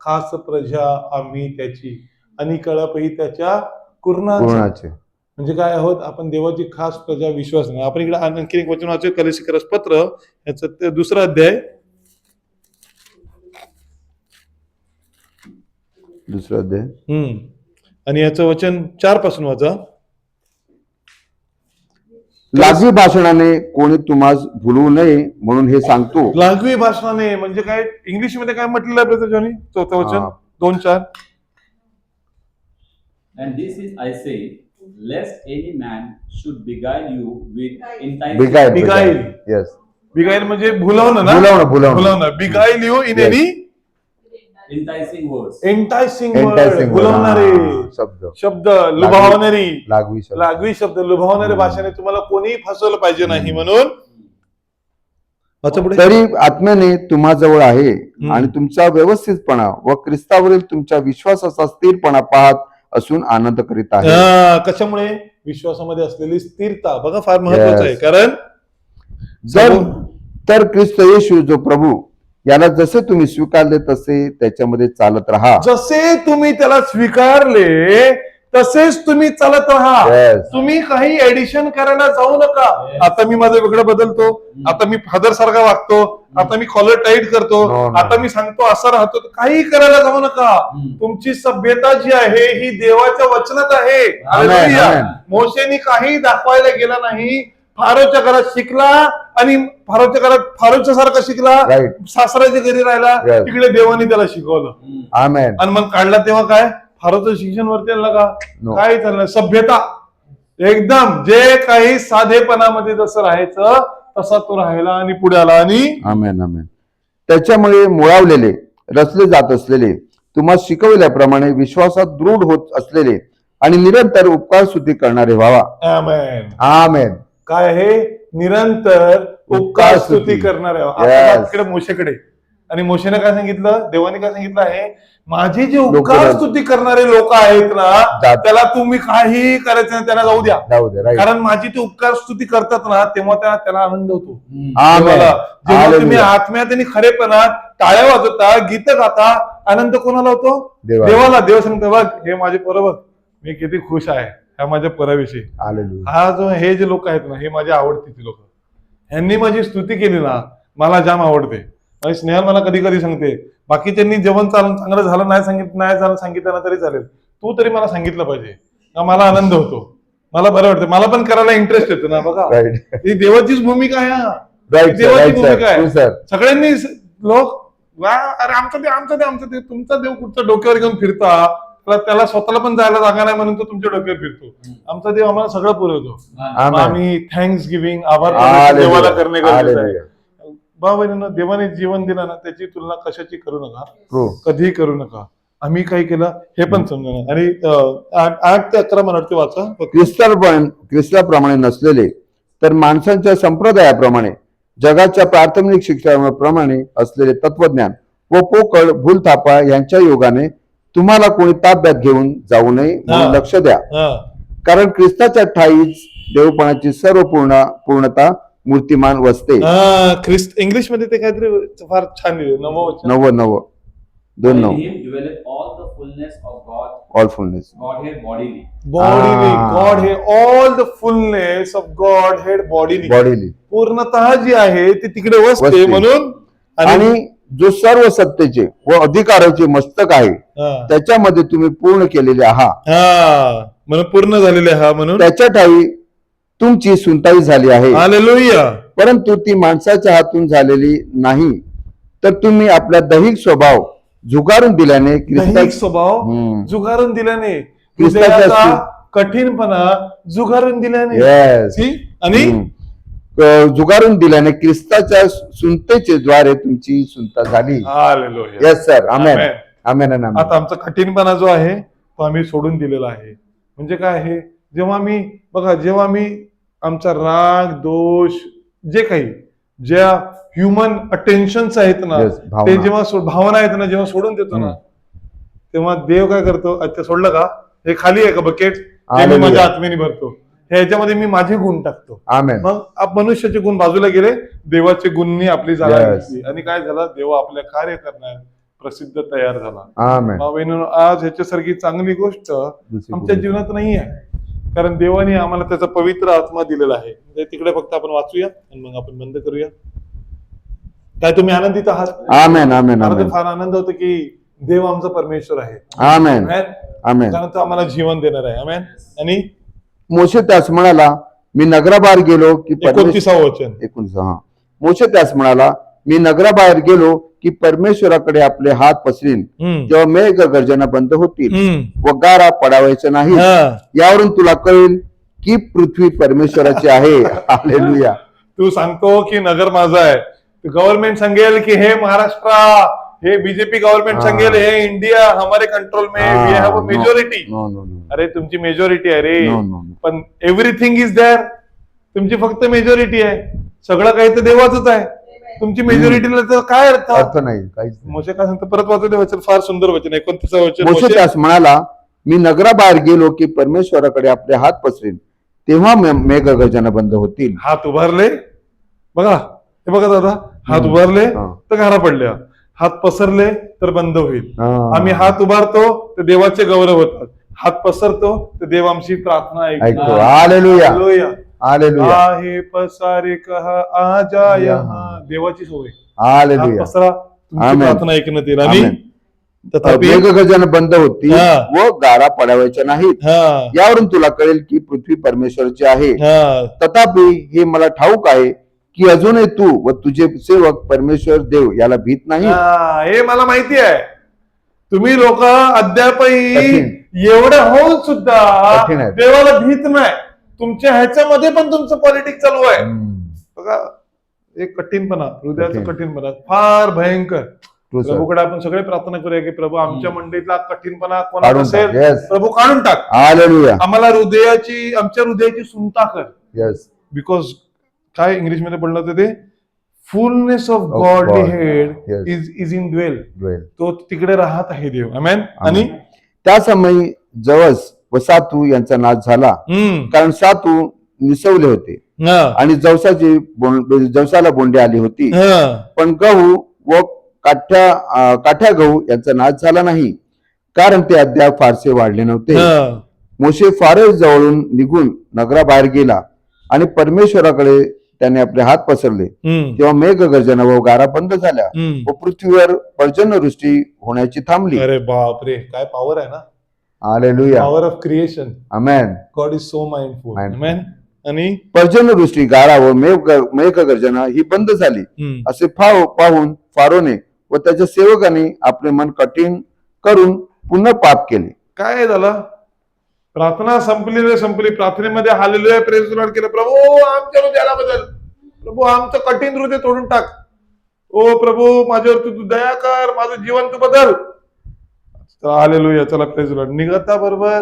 खास प्रजा आम्ही त्याची, आणि कळपही त्याच्या कुर्णाचे. म्हणजे काय आहोत आपण? देवाची खास प्रजा, विश्वास नाही. आपण इकडे आणखी एक वचन वाचू, कलिसिकरस पत्र याचं ते 2रा अध्याय, 2रा अध्याय आणि याचं वचन 4 पासून वाचा. लाघवी भाषणाने कोणी तुम्हाला भुलवू नये म्हणून हे सांगतो. लाघवी भाषणाने म्हणजे काय? इंग्लिश मध्ये काय म्हटलेलं आहे ब्रदर जॉनी? 4थं वचन 2:4. And this is I say, lest any man should beguile you with enticing. बिगाईल. Yes. बिगाईल म्हणजे भुलवणं ना? भुलवणं. Beguile you in any enticing words. Enticing भुलवणारे शब्द, लुभावणारी, लागवी शब्द, लुभावणाऱ्या भाषेने तुम्हाला कोणीही फसवलं पाहिजे नाही. म्हणून तरी आत्म्याने तुम्हाजवळ आहे आणि तुमचा व्यवस्थितपणा व ख्रिस्तावरील तुमच्या विश्वासाचा स्थिरपणा पाहत असून आनंद करीत आहे. कशामुळे? विश्वासामध्ये असलेली स्थिरता. बघा फार महत्वाचं आहे. कारण तर ख्रिस्त येशू जो प्रभू याला जसे तुम्ही स्वीकारले तसे त्याच्यामध्ये चालत राहा. जसे तुम्ही त्याला स्वीकारले तसेच तुम्ही चालत राहा. तुम्ही काही एडिशन करायला जाऊ नका. आता मी माझं वेगळं बदलतो, आता मी फादर सारखा वागतो, आता मी कॉलर टाईट करतो, आता मी सांगतो असं राहतो, काही करायला जाऊ नका. तुमची सभ्यता जी आहे ही देवाच्या वचनात आहे. मोशेनी काही दाखवायला गेला नाही. फारोच्या घरात शिकला आणि फारोच्या घरात फारोच्या सारखा शिकला, सासऱ्याच्या घरी राहिला, तिकडे देवानी त्याला शिकवलं. आमेन. आणि मग काढला तेव्हा काय? फारोचं शिक्षण वरती आलं का? काय चाललं? सभ्यता एकदम जे काही साधेपणामध्ये जसं राहायचं तसा तो राहिला आणि पुढे आला. आणि आमेन. आमेन. त्याच्यामुळे मुळावलेले रचले जात असलेले तुम्हाला शिकवल्याप्रमाणे विश्वासात दृढ होत असलेले आणि निरंतर उपकार स्तुती करणारे व्हावा. आमेन. आमेन. काय आहे? निरंतर उपकार स्तुती करणारे. तिकडे मोशेकडे, आणि मोशेने काय सांगितलं? देवाने काय सांगितलं आहे? माझी जे उपकार स्तुती करणारे लोक आहेत ना त्याला तुम्ही काही करायचं नाही, त्यांना जाऊ द्या. कारण माझी ते उपकार स्तुती करतात ना तेव्हा त्याला आनंद होतो. जेव्हा तुम्ही आत्म्यात आणि खरेपणात टाळ्या वाजवता, गीत गाता, आनंद कोणाला होतो? देवाला. देव सांगतो बघ हे माझे पोरं बघ, मी किती खुश आहे ह्या माझ्या पोराविषयी. हा जो हे जे लोक आहेत ना हे माझे आवडतीचे लोक, ह्यांनी माझी स्तुती केली ना मला जाम आवडते. स्नेहल मला कधी कधी सांगते, बाकीच्यांनी जेवण चांगलं झालं नाही सांगितलं ना तरी चालेल, तू तरी मला सांगितलं पाहिजे, मला आनंद होतो. मला बरं वाटतं, मला पण करायला इंटरेस्ट येतो ना. बघा राईट ही देवाचीच भूमिका आहे हा. राईट देवाची राईट भूमिका आहे. सर सगळ्यांनी लोक वा अरे आमचा देव तुमचा देव कुठचा डोक्यावर घेऊन फिरता, त्याला स्वतःला पण जायला जागा नाही म्हणून तो तुमच्या डोक्यावर फिरतो. आमचा देव आम्हाला सगळं पुरवतो. मग आम्ही थँक्स गिव्हिंग, आभार प्रकट देवाला करणे गरजेचं आहे. बाबा देवाने जीवन दिलं ना, त्याची तुलना कशाची करू नका, कधीही करू नका. आम्ही काय केलं हे पण समजा. आणि 8 ते 11 मला वाटते वाचा. ख्रिस्ताप्रमाणे नसलेले तर माणसांच्या संप्रदायाप्रमाणे जगाच्या प्राथमिक शिक्षणाप्रमाणे असलेले तत्वज्ञान व पोकळ भूलथापा यांच्या योगाने तुम्हाला कोणी ताब्यात घेऊन जाऊ नये म्हणून लक्ष द्या. कारण ख्रिस्ताच्या ठाईच देवपणाची सर्व पूर्णता मूर्तिमान वसते. ख्रिस्त इंग्लिश मध्ये ते काहीतरी फार छान लिहिलं, 9 In him dwelleth all the fullness of God, all fullness Godhead bodily. God हे all the fullness of God head bodily, पूर्णतः जी आहे ती तिकडे वसते म्हणून. आणि जो सर्व सत्तेचे व अधिकाराचे मस्तक आहे त्याच्यामध्ये तुम्ही पूर्ण केलेले आहात. म्हणून पूर्ण झालेले आहात म्हणून त्याच्या ठाई तुमची सुनताई झाली आहे. हालेलुया. परंतु ती माणसाच्या हातून झालेली नाही, तर तुम्ही आपला दैहिक स्वभाव झुगारून दिल्याने दैहिक स्वभाव झुगारून दिल्याने, ख्रिस्ताच्या हृदयाचा कठीणपणा झुगारून दिल्याने. Yes. See? आणि झुगारून दिल्याने ख्रिस्ताच्या सुनतेचे द्वारे तुमची सुनता झाली. Hallelujah. Yes sir. Amen Amen. Amen आणि आमेन. आता आमचा कठीणपणा जो आहे तो आम्ही सोडून दिलेला आहे. म्हणजे काय आहे, जेव्हा आम्ही आमचा राग दोष जे काही ज्या ह्युमन अटेन्शन्स आहेत ना, Yes, ते जेव्हा भावना आहेत ना, जेव्हा सोडून देतो ना, तेव्हा देव काय करतो, अच्छा सोडलं का, हे खाली आहे का बकेट, मी माझ्या आत्मेने भरतो, ह्याच्यामध्ये मी माझे गुण टाकतो. आमेन. मग मनुष्याचे गुण बाजूला गेले, देवाचे गुणनी आपली जागा घेतली आणि काय झालं, देव आपल्या कार्य करणार प्रसिद्ध तयार झाला. आमेन. बाबांनो, आज ह्याच्यासारखी चांगली गोष्ट आमच्या जीवनात नाही आहे, कारण देवाने आम्हाला त्याचा पवित्र आत्मा दिलेला आहे. तिकडे फक्त आपण वाचूया आणि मग आपण बंद करूया. काय तुम्ही आनंदित आहात? आमेन आमेन मला आमेन. फार आनंद होतो की देव आमचा परमेश्वर आहे. आमेन आमेन. कारण तो आम्हाला जीवन देणार आहे. आमेन. आणि मोशे त्यास म्हणाला, मी नगराबाहेर गेलो की 29व वचन. 19 हा. मोशे त्यास म्हणाला, मी नगराबाहेर गेलो की परमेश्वराकडे आपले हात पसरीन, तेव्हा मेघ गर्जना बंद होतील व गारा पडावायचा नाही. यावरून तुला कळेल की पृथ्वी परमेश्वराची आहे. हालेलुया. तू सांगतो की नगर माझं आहे, गव्हर्नमेंट सांगेल की हे महाराष्ट्र, हे बीजेपी गव्हर्नमेंट सांगेल हे इंडिया हमारे कंट्रोल में, वी हैव अ मेजॉरिटी. अरे तुमची मेजॉरिटी आहे रे, पण एव्हरीथिंग इज देअर. तुमची फक्त मेजॉरिटी आहे, सगळं काही तर देवाचंच आहे. तुमची मेजॉरिटीला तर काय अर्थ नाही, काहीच नाही. मोशे काय सांगतो, परत वाचू दे वचन, फार सुंदर वचन, 29व वचन. मोशे त्यास म्हणाला, मी नगराबाहेर गेलो की परमेश्वराकडे आपले हात पसरेन, तेव्हा मेघ गर्जना बंद होतील. हात उभारले, बघा हे बघा दादा, हात उभारले तर गारा पडल्या, हात पसरले तर बंद होईल. आम्ही हात उभारतो तर देवाचे गौरव होतात, हात पसरतो तर देव आमची प्रार्थना ऐकतो. Hallelujah hallelujah. हालेलुया. आहे पसारे कहा आ जा यहाँ, देवाची सोय. हालेलुया. हात पसरा, तुमची आमेन. प्रार्थना ऐकण्यात येईल. आणि आमेन. तथापि मेघ गर्जना बंद होतील व गारा पडावायच्या नाहीत. यावरून तुला कळेल की पृथ्वी परमेश्वराची आहे. तथापि हे मला ठाऊक आहे की अजूनही तू व तुझे सेवक परमेश्वर देव याला भीत नाही. हे मला माहिती आहे, तुम्ही लोक अद्यापही एवढं होऊन सुद्धा देवाला भीत नाही. तुमच्या ह्याच्यामध्ये पण तुमचं पॉलिटिक्स चालू आहे. बघा, एक कठीणपणा, हृदयाचा कठीणपणा फार भयंकर. प्रभूकडे आपण सगळे प्रार्थना करूया की प्रभू आमच्या मंडळीतला कठीणपणा कोणाला असेल, प्रभू काढून टाक. आम्हाला आमच्या हृदयाची सुनता कर. बिकॉज काय इंग्लिश मध्ये बोललं होतं ते, fullness of godly head is in dwell. तो तिकडे राहत आहे देव. आमेन. आणि त्या समयी जवस व सातू यांचा नाश झाला, कारण सातू निसवले होते आणि जवसाला बोंडे आली होती. पण गहू व काठ्या गहू यांचा नाश झाला नाही, कारण ते अद्याप फारसे वाढले नव्हते. मोशे फारच जवळून निघून नगराबाहेर गेला आणि परमेश्वराकडे त्याने आपले हात पसरले, तेव्हा मेघ गर्जना व गारा बंद झाल्या व पृथ्वीवर पर्जन्यवृष्टी होण्याची थांबली. अरे बापरे, काय पॉवर आहे ना. Hallelujah. Power of creation. Amen. God is so mindful. Mindful. आमेन. आणि पर्जन्यवृष्टी, गारा व मेघगर्जना ही बंद झाली असे पाहून फारोने व त्याच्या सेवकांनी आपले मन कठीण करून पुन्हा पाप केले. काय झालं? प्रार्थना संपली. प्रार्थनेमध्ये हालेलुया प्रेज द लॉर्ड केलं. प्रभू आमच्या हृदयाला बदल, प्रभू आमचं कठीण हृदय तोडून टाक, ओ प्रभू माझ्यावरती तू दया कर, माझं जीवन तू बदल. हालेलुया. चला प्रेज द लॉर्ड. निघता बरोबर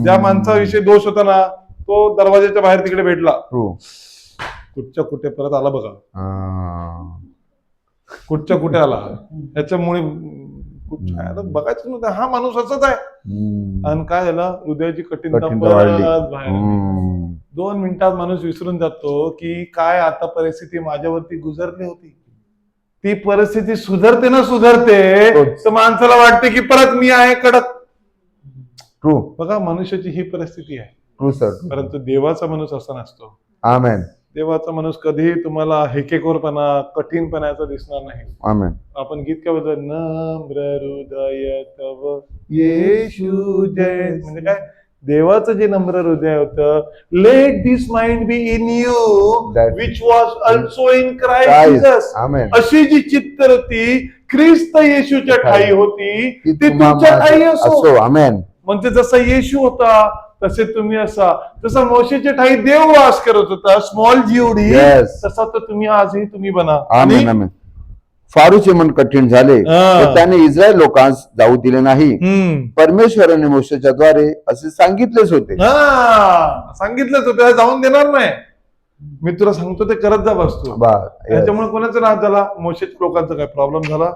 ज्या माणसाविषयी दोष होता ना, तो दरवाजाच्या बाहेर तिकडे भेटला. कुठच्या कुठे परत आला बघा. कुठच्या कुठे आला. याच्यामुळे बघायचं नव्हतं, हा माणूस असंच आहे. आणि काय झालं? हृदयाची कठीणता परत बाहेर. 2 मिनिटात माणूस विसरून जातो की काय आता परिस्थिती माझ्यावरती गुजरली होती. ती परिस्थिती सुधारते ना सुधारते तर माणसाला वाटते की परत मी आहे कडक. ट्रू. बघा मनुष्याची ही परिस्थिती आहे. True sir. परंतु देवाचा माणूस असा नसतो. आमेन. देवाचा माणूस कधीही तुम्हाला हेकेखोरपणा, कठीणपणाचा दिसणार नाही. आमेन. आपण गीत काय बोलतो? नम्र हृदय तव येशू जय. म्हणजे काय? देवाचं जे नम्र हृदय होतं, let this mind be in you which was also in Christ Jesus. Amen. अशी जी चित्तवृत्ती ख्रिस्त येशूच्या ठाई होती ती तुमच्या ठाई असो. आमेन. म्हणजे जसा येशू होता तसे तुम्ही असा. जसा मोशेच्या ठाई देव वास करत होता, स्मॉल जीवडी, तसा तर तुम्ही आजही तुम्ही बना. आमेन. आमेन. फारूचे मन कठीण झाले व त्याने इस्रायल लोकांस जाऊ दिले नाही. परमेश्वराने मोशेच्या द्वारे असे सांगितलेच होते. सांगितलंच होतं जाऊन देणार नाही. मी तुला सांगतो ते करत जा बसतो. त्याच्यामुळे कोणाचा नाश झाला? मोशेच्या लोकांचा काय प्रॉब्लेम झाला?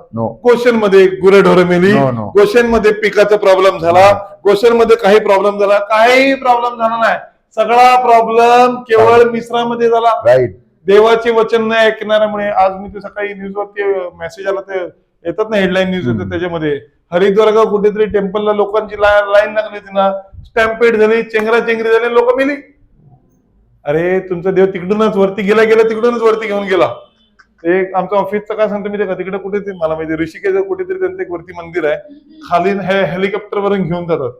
गोशेन मध्ये गुरेढोरं मेली, गोशेन मध्ये पिकाचा प्रॉब्लेम झाला, गोशेन मध्ये काही प्रॉब्लेम झाला? काही प्रॉब्लेम झाला नाही. सगळा प्रॉब्लेम केवळ मिस्रामध्ये झाला. राईट. देवाचे वचन नाही ऐकणाऱ्यामुळे. आज मी ते सकाळी न्यूजवरती मेसेज आला, ते येतात ना हेडलाईन न्यूज येतात, त्याच्यामध्ये हरिद्वार का कुठेतरी टेम्पलला लोकांची लाईन लागली होती ना, स्टॅम्पेड झाली, चेंगराचेंगरी झाली, लोक मेली. अरे तुमचा देव तिकडूनच वरती गेला तिकडूनच वरती घेऊन गेला. एक आमच्या ऑफिसचं काय सांगतो मी, ते तिकडे कुठे मला माहिती ऋषिकेश कुठेतरी त्यांचं एक वरती मंदिर आहे, खाली हेलिकॉप्टर वरून घेऊन जातात.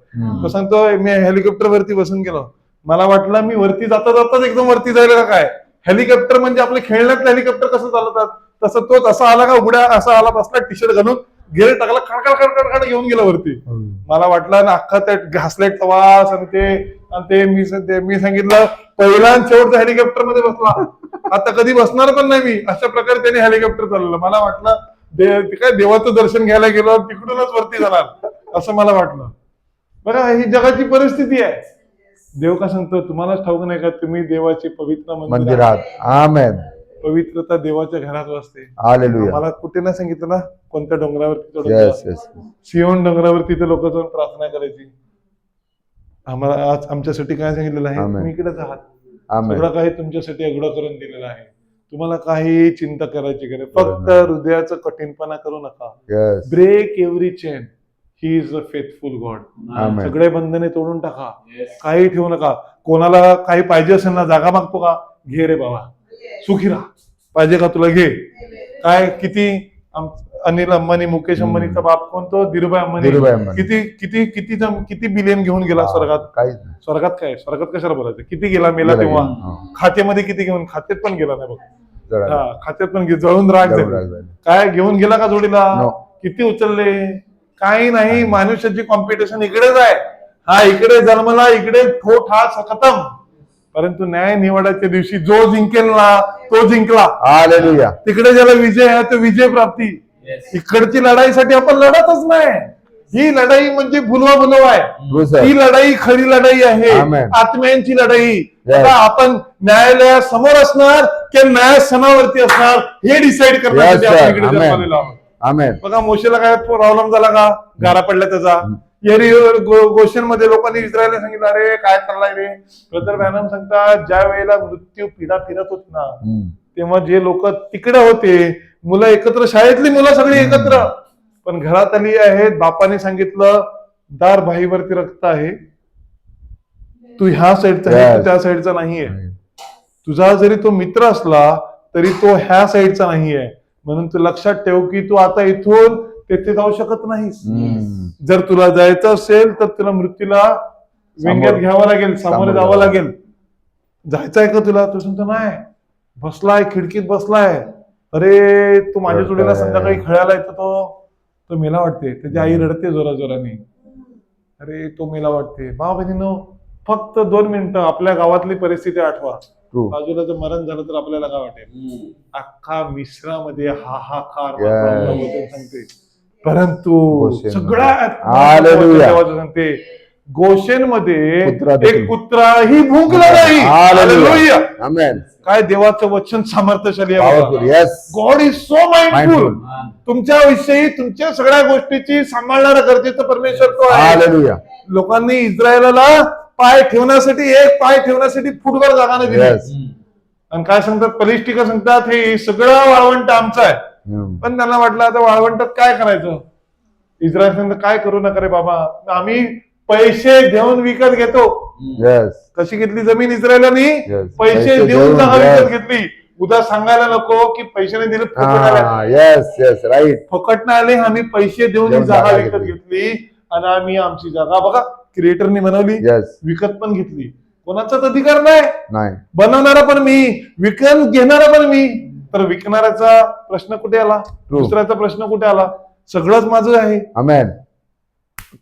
तो सांगतो मी हेलिकॉप्टर वरती बसून गेलो, मला वाटलं मी वरती जाताच एकदम वरती जायला का काय. हेलिकॉप्टर म्हणजे आपले खेळण्यातलं हेलिकॉप्टर कसं चालवतात तसं तोच असा आला का, उघड्या असा आला, बसला टी शर्ट घालून, गेअर टाकला, खडखड घेऊन गेला वरती. मला वाटलं ना अख्खा त्या घासलेट वास आणि ते मी सांगितलं पहिला शेवटचा हेलिकॉप्टर मध्ये बसला, आता कधी बसणार पण नाही मी. अशा प्रकारे त्याने हेलिकॉप्टर चालवलं. मला वाटलं काय देवाचं दर्शन घ्यायला गेलो तिकडूनच वरती जाणार असं मला वाटलं. बघा ही जगाची परिस्थिती आहे. देव का सांगतो तुम्हालाच ठाऊक नाही का तुम्ही देवाचे पवित्र मंदिर आहात. आमेन. पवित्रता देवाच्या घरात असते. हालेलुया. मला कुठे नाही सांगितलं ना कोणत्या डोंगरावरती, सियोन डोंगरावरती ते लोक जाऊन प्रार्थना करायची. आम्हाला आज आमच्यासाठी काय सांगितलेलं आहे? तुम्ही इकडेच आहात, सगळं काही तुमच्यासाठी अगोदर करून दिलेलं आहे. तुम्हाला काही चिंता करायची गरज, फक्त हृदयाचं कठीणपणा करू नका. Break every chain. He is a faithful God. सगळे बंधने तोडून टाका, काही ठेवू नका. कोणाला काही पाहिजे असेल ना, जागा मागतो का, घे रे बाबा, सुखी राहा. पाहिजे का तुला, घे. काय किती अनिल अंबानी, मुकेश अंबानीचा बाप कोणतो, धीरूभाई अंबानी, किती किती किती किती बिलियन घेऊन गेला स्वर्गात. स्वर्गात काय, स्वर्गात कशाला बोलायचं, किती गेला, मेला तेव्हा. खात्यामध्ये किती घेऊन, खात्यात पण गेला नाही बघ, खात्यात पण जळून राग काय घेऊन गेला का जोडीला, किती उचलले, काही नाही. मनुष्याची कॉम्पिटिशन इकडेच आहे. हा इकडे जन्मला, इकडे ठोठ हा खतम. परंतु न्याय निवडाच्या दिवशी जो जिंकेल ना तो जिंकला. हालेलुया. तिकडे ज्याला विजय आहे तो विजय प्राप्ती. इकडची लढाईसाठी आपण लढतच नाही. ही लढाई म्हणजे भुलवा बुलवा आहे. ही लढाई खरी लढाई आहे, आत्म्यांची लढाई. आपण न्यायालयासमोर असणार की न्यायासनावरती असणार हे डिसाईड करण्यासाठी आपण इकडे जन्मलेलो आहोत. बघा मोशेला काय प्रॉब्लेम झाला का, गारा पडला त्याचा. गोशन मध्ये लोकांनी इस्रायलला सांगितलं अरे काय चाललाय रे. ब्रदर ब्रॅनम सांगतात ज्या वेळेला मृत्यू पिढा फिरत होती ना, तेव्हा जे लोक तिकडे होते, मुलं एकत्र, शाळेतली मुलं सगळी एकत्र, पण घरात आली आहेत. बापाने सांगितलं दार भाईवरती रक्त आहे, तू ह्या साईडचा आहे, तू त्या साईडचा नाहीये. तुझा जरी तो मित्र असला तरी तो ह्या साईडचा नाहीये. म्हणून तू लक्षात ठेव की तू आता इथून तेथे जाऊ शकत नाहीस. हम्म. जर तुला जायचं असेल तर तुला मृत्यूला व्यंग्यात घ्यावं लागेल, सामोरे जावं लागेल. जायचंय का तुला? तो सांगतो नाही. बसलाय खिडकीत बसलाय. अरे तू माझ्या जोडीला संध्याकाळी खेळायला येतो, तो मेला वाटते. त्याची आई रडते जोराने. अरे तो मेला वाटते. बहिणीनो, फक्त 2 मिनिटं आपल्या गावातली परिस्थिती आठवा. True. बाजूला जर मरण झालं तर आपल्याला काय वाटेल? अख्खा मिश्रामध्ये हाहाकार Yes. वचन सांगते. परंतु गोशेन सगळ्यात Hallelujah. वचन सांगते, गोशेनमध्ये कुत्रा देखील. एक कुत्राही भुंकला नाही. Hallelujah. Hallelujah. Amen. काय देवाचं वचन सामर्थ्यशाली आहे. Powerful. Yes. God is so mindful. Mindful. तुमच्या विषयी तुमच्या सगळ्या गोष्टीची सांभाळणारा गरजेचं परमेश्वर तो आहे. Hallelujah. लोकांनी इस्रायलाला पाय ठेवण्यासाठी, एक पाय ठेवण्यासाठी फुटभर जागा नाही दिली. Yes. आणि काय सांगतात पलिष्ठिका सांगतात, हे सगळं वाळवंट आमचं आहे. हम्म. पण त्यांना वाटलं आता वाळवंटात काय करायचं. इस्रायल सांगतात काय करू नका रे बाबा, आम्ही पैसे देऊन विकत घेतो. Yes. कशी घेतली जमीन इस्रायलांनी? Yes. पैसे देऊन जागा yes. विकत घेतली. उद्या सांगायला नको की पैशाने दिले, फुकट आले. Yes. Yes. Right. फुकट नाही आले, आम्ही पैसे देऊन ही देऊन जागा जागा विकत घेतली. घेतली. आणि आम्ही आमची जागा बघा क्रिएटरनी बनवली, Yes. विकत पण घेतली. कोणाचाच अधिकार नाही. नाही. बनवणारा पण मी, विकत घेणारा पण मी. तर विकणाऱ्याचा प्रश्न कुठे आला? True. दुसऱ्याचा प्रश्न कुठे आला? सगळंच माझं आहे. Amen.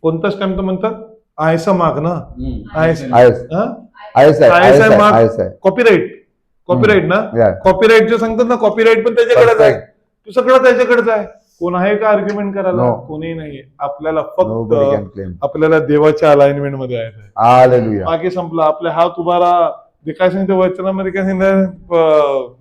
कोणतं स्टॅम्प म्हणतात? आयसा माग ना, Yes. कॉपीराईट ना. Yeah. कॉपीराईट जे सांगतात ना, कॉपीराईट पण त्याच्याकडेच आहे. Perfect. तू सगळं त्याच्याकडेच आहे. कोण आहे का आर्ग्युमेंट करायला? No. कोणीही नाहीये. आपल्याला Nobody can फक्त claim. आपल्याला देवाच्या अलाइनमेंट मध्ये आहे. Hallelujah. बाकी संपला. आपले हात उभारा. जे काय सांगते वचनामध्ये काय सांगतात,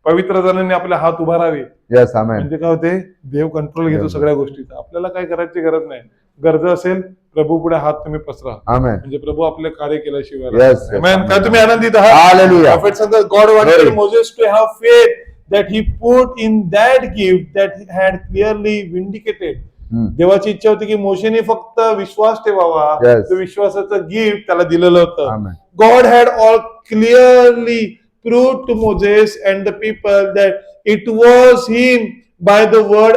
पवित्र जणांनी आपले हात उभारावे. Yes. Amen. म्हणजे काय होते, देव कंट्रोल घेतो सगळ्या गोष्टीचा. आपल्याला काय करायची गरज नाही. गरज असेल प्रभू पुढे हात तुम्ही पसरा. Amen. म्हणजे प्रभू आपले कार्य केल्याशिवाय. Yes. Yes. Amen. काय तुम्ही आनंदित आहात? Hallelujah. Prophet सांगतात, God wanted Glory. Moses to have faith that he put in that gift that he had clearly vindicated. Hmm. देवाची इच्छा होती की मोशेने फक्त विश्वास ठेवावा. Yes. तो विश्वासाचं गिफ्ट त्याला दिलेलं होतं. Amen. God had all clearly proved to Moses and the people that it was him by the word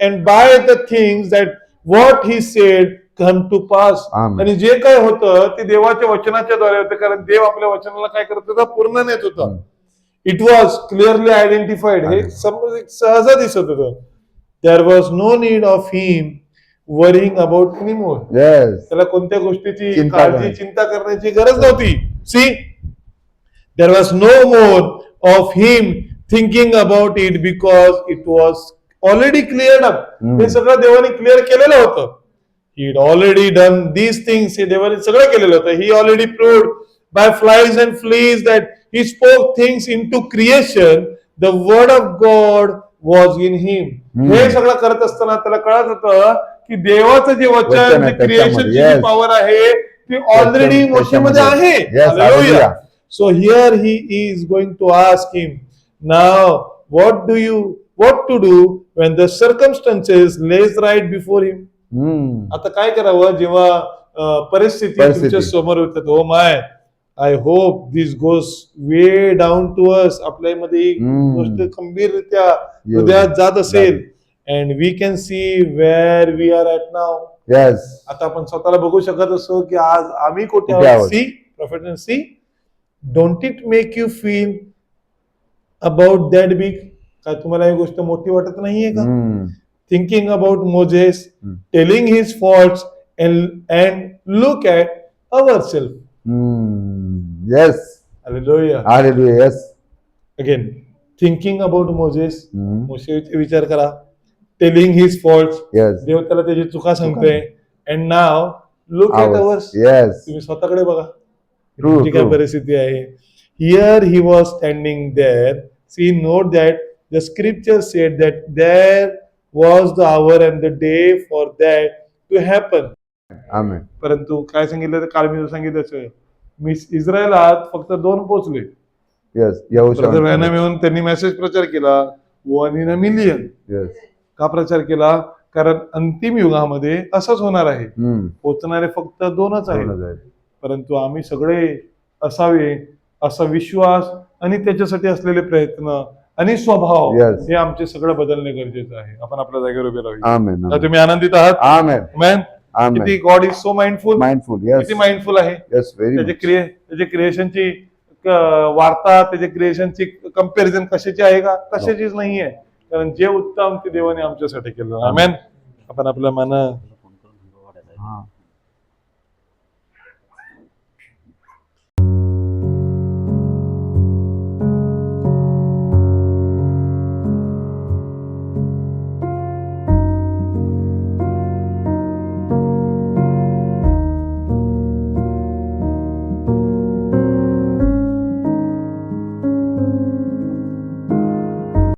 and by the things that what he said come to pass. Amen. आणि जे काय होतं ते देवाच्या वचनाच्या द्वारे होतं, कारण देव आपल्या वचनाला काय करत होता, पूर्ण नेत होता. It was clearly identified. हे सहज दिसत होतं. There was no need of him worrying about any more. Yes. त्याला कोणत्या गोष्टीची चिंता काळजी, करायची. चिंता करण्याची गरज नव्हती. See, there was no more of him thinking about it because it was already cleared up. हे सगळं देवाने क्लिअर केलेलं होतं. He already done these things. हे देवाने सगळं केलेलं होतं. He already proved by flies and fleas that he spoke things in to creation. The word of God was in him. हे सगळं करत असताना त्याला कळत होतं की देवाचं जे वचन वचन, आहे क्रिएशनची त्याच्यामध्ये. जी पॉवर आहे ती ऑलरेडी मोशेमध्ये आहे. Yes. Hallelujah. So here he is going to ask him, now what to do when the circumstances lays right before him. आता काय करावं जेव्हा परिस्थिती तुमच्या समोर होतात. Oh my, I hope this goes way down to us. आपल्यामध्ये ही गोष्ट खंबीररित्या हृदयात जात असेल. And we can see where we are at now. Yes. आता आपण स्वतःला बघू शकत असो की आज आम्ही कुठे कुठे आहोत. आहोत. C profit, C, don't it make you feel about that big. काय तुम्हाला ही गोष्ट मोठी वाटत नाहीये का? Thinking about Moses telling his faults and look at our self. Yes. Hallelujah. Hallelujah. Yes. Again thinking about Moses. मोशेचे विचार करा. Telling his faults. Yes. देव त्याला त्याची चुका सांगतोय. And now look at hours. Yes. तुम्ही स्वतःकडे बघा True, तुमची काय true. परिस्थिती आहे. Here he was standing there. See, note that the scripture said that there was the hour and the day for that to happen. Amen. परंतु काय सांगितलं, काल मी सांगितलं, मिस इस्रायलात फक्त 2 पोहोचले. Yes. Yahushua. ब्रदर ब्रॅनम येऊन त्यांनी मेसेज प्रचार केला 1 in a million. Yes. का प्रचार केला? कारण अंतिम युगामध्ये असंच होणार आहे. पोचणारे फक्त 2च आहेत. परंतु आम्ही सगळे असावे असा विश्वास आणि त्याच्यासाठी असलेले प्रयत्न आणि स्वभाव Yes. हे आमचे सगळं बदलणे गरजेचं आहे. आपण आपल्या जागेवर उभे राहूया. आमेन तर तुम्ही आनंदित आहात? आमेन मॅन आमेन किती God is so mindful, mindful yes किती माइंडफुल आहे. यस व्हेरी त्याचे क्रिएशनची वार्ता, त्याच्या क्रिएशनची कंपॅरिझन कशाची आहे का? कशाचीच नाहीये. कारण जे उत्तम ते देवाने आमच्यासाठी केलं. आमेन. आपण आपल्या मन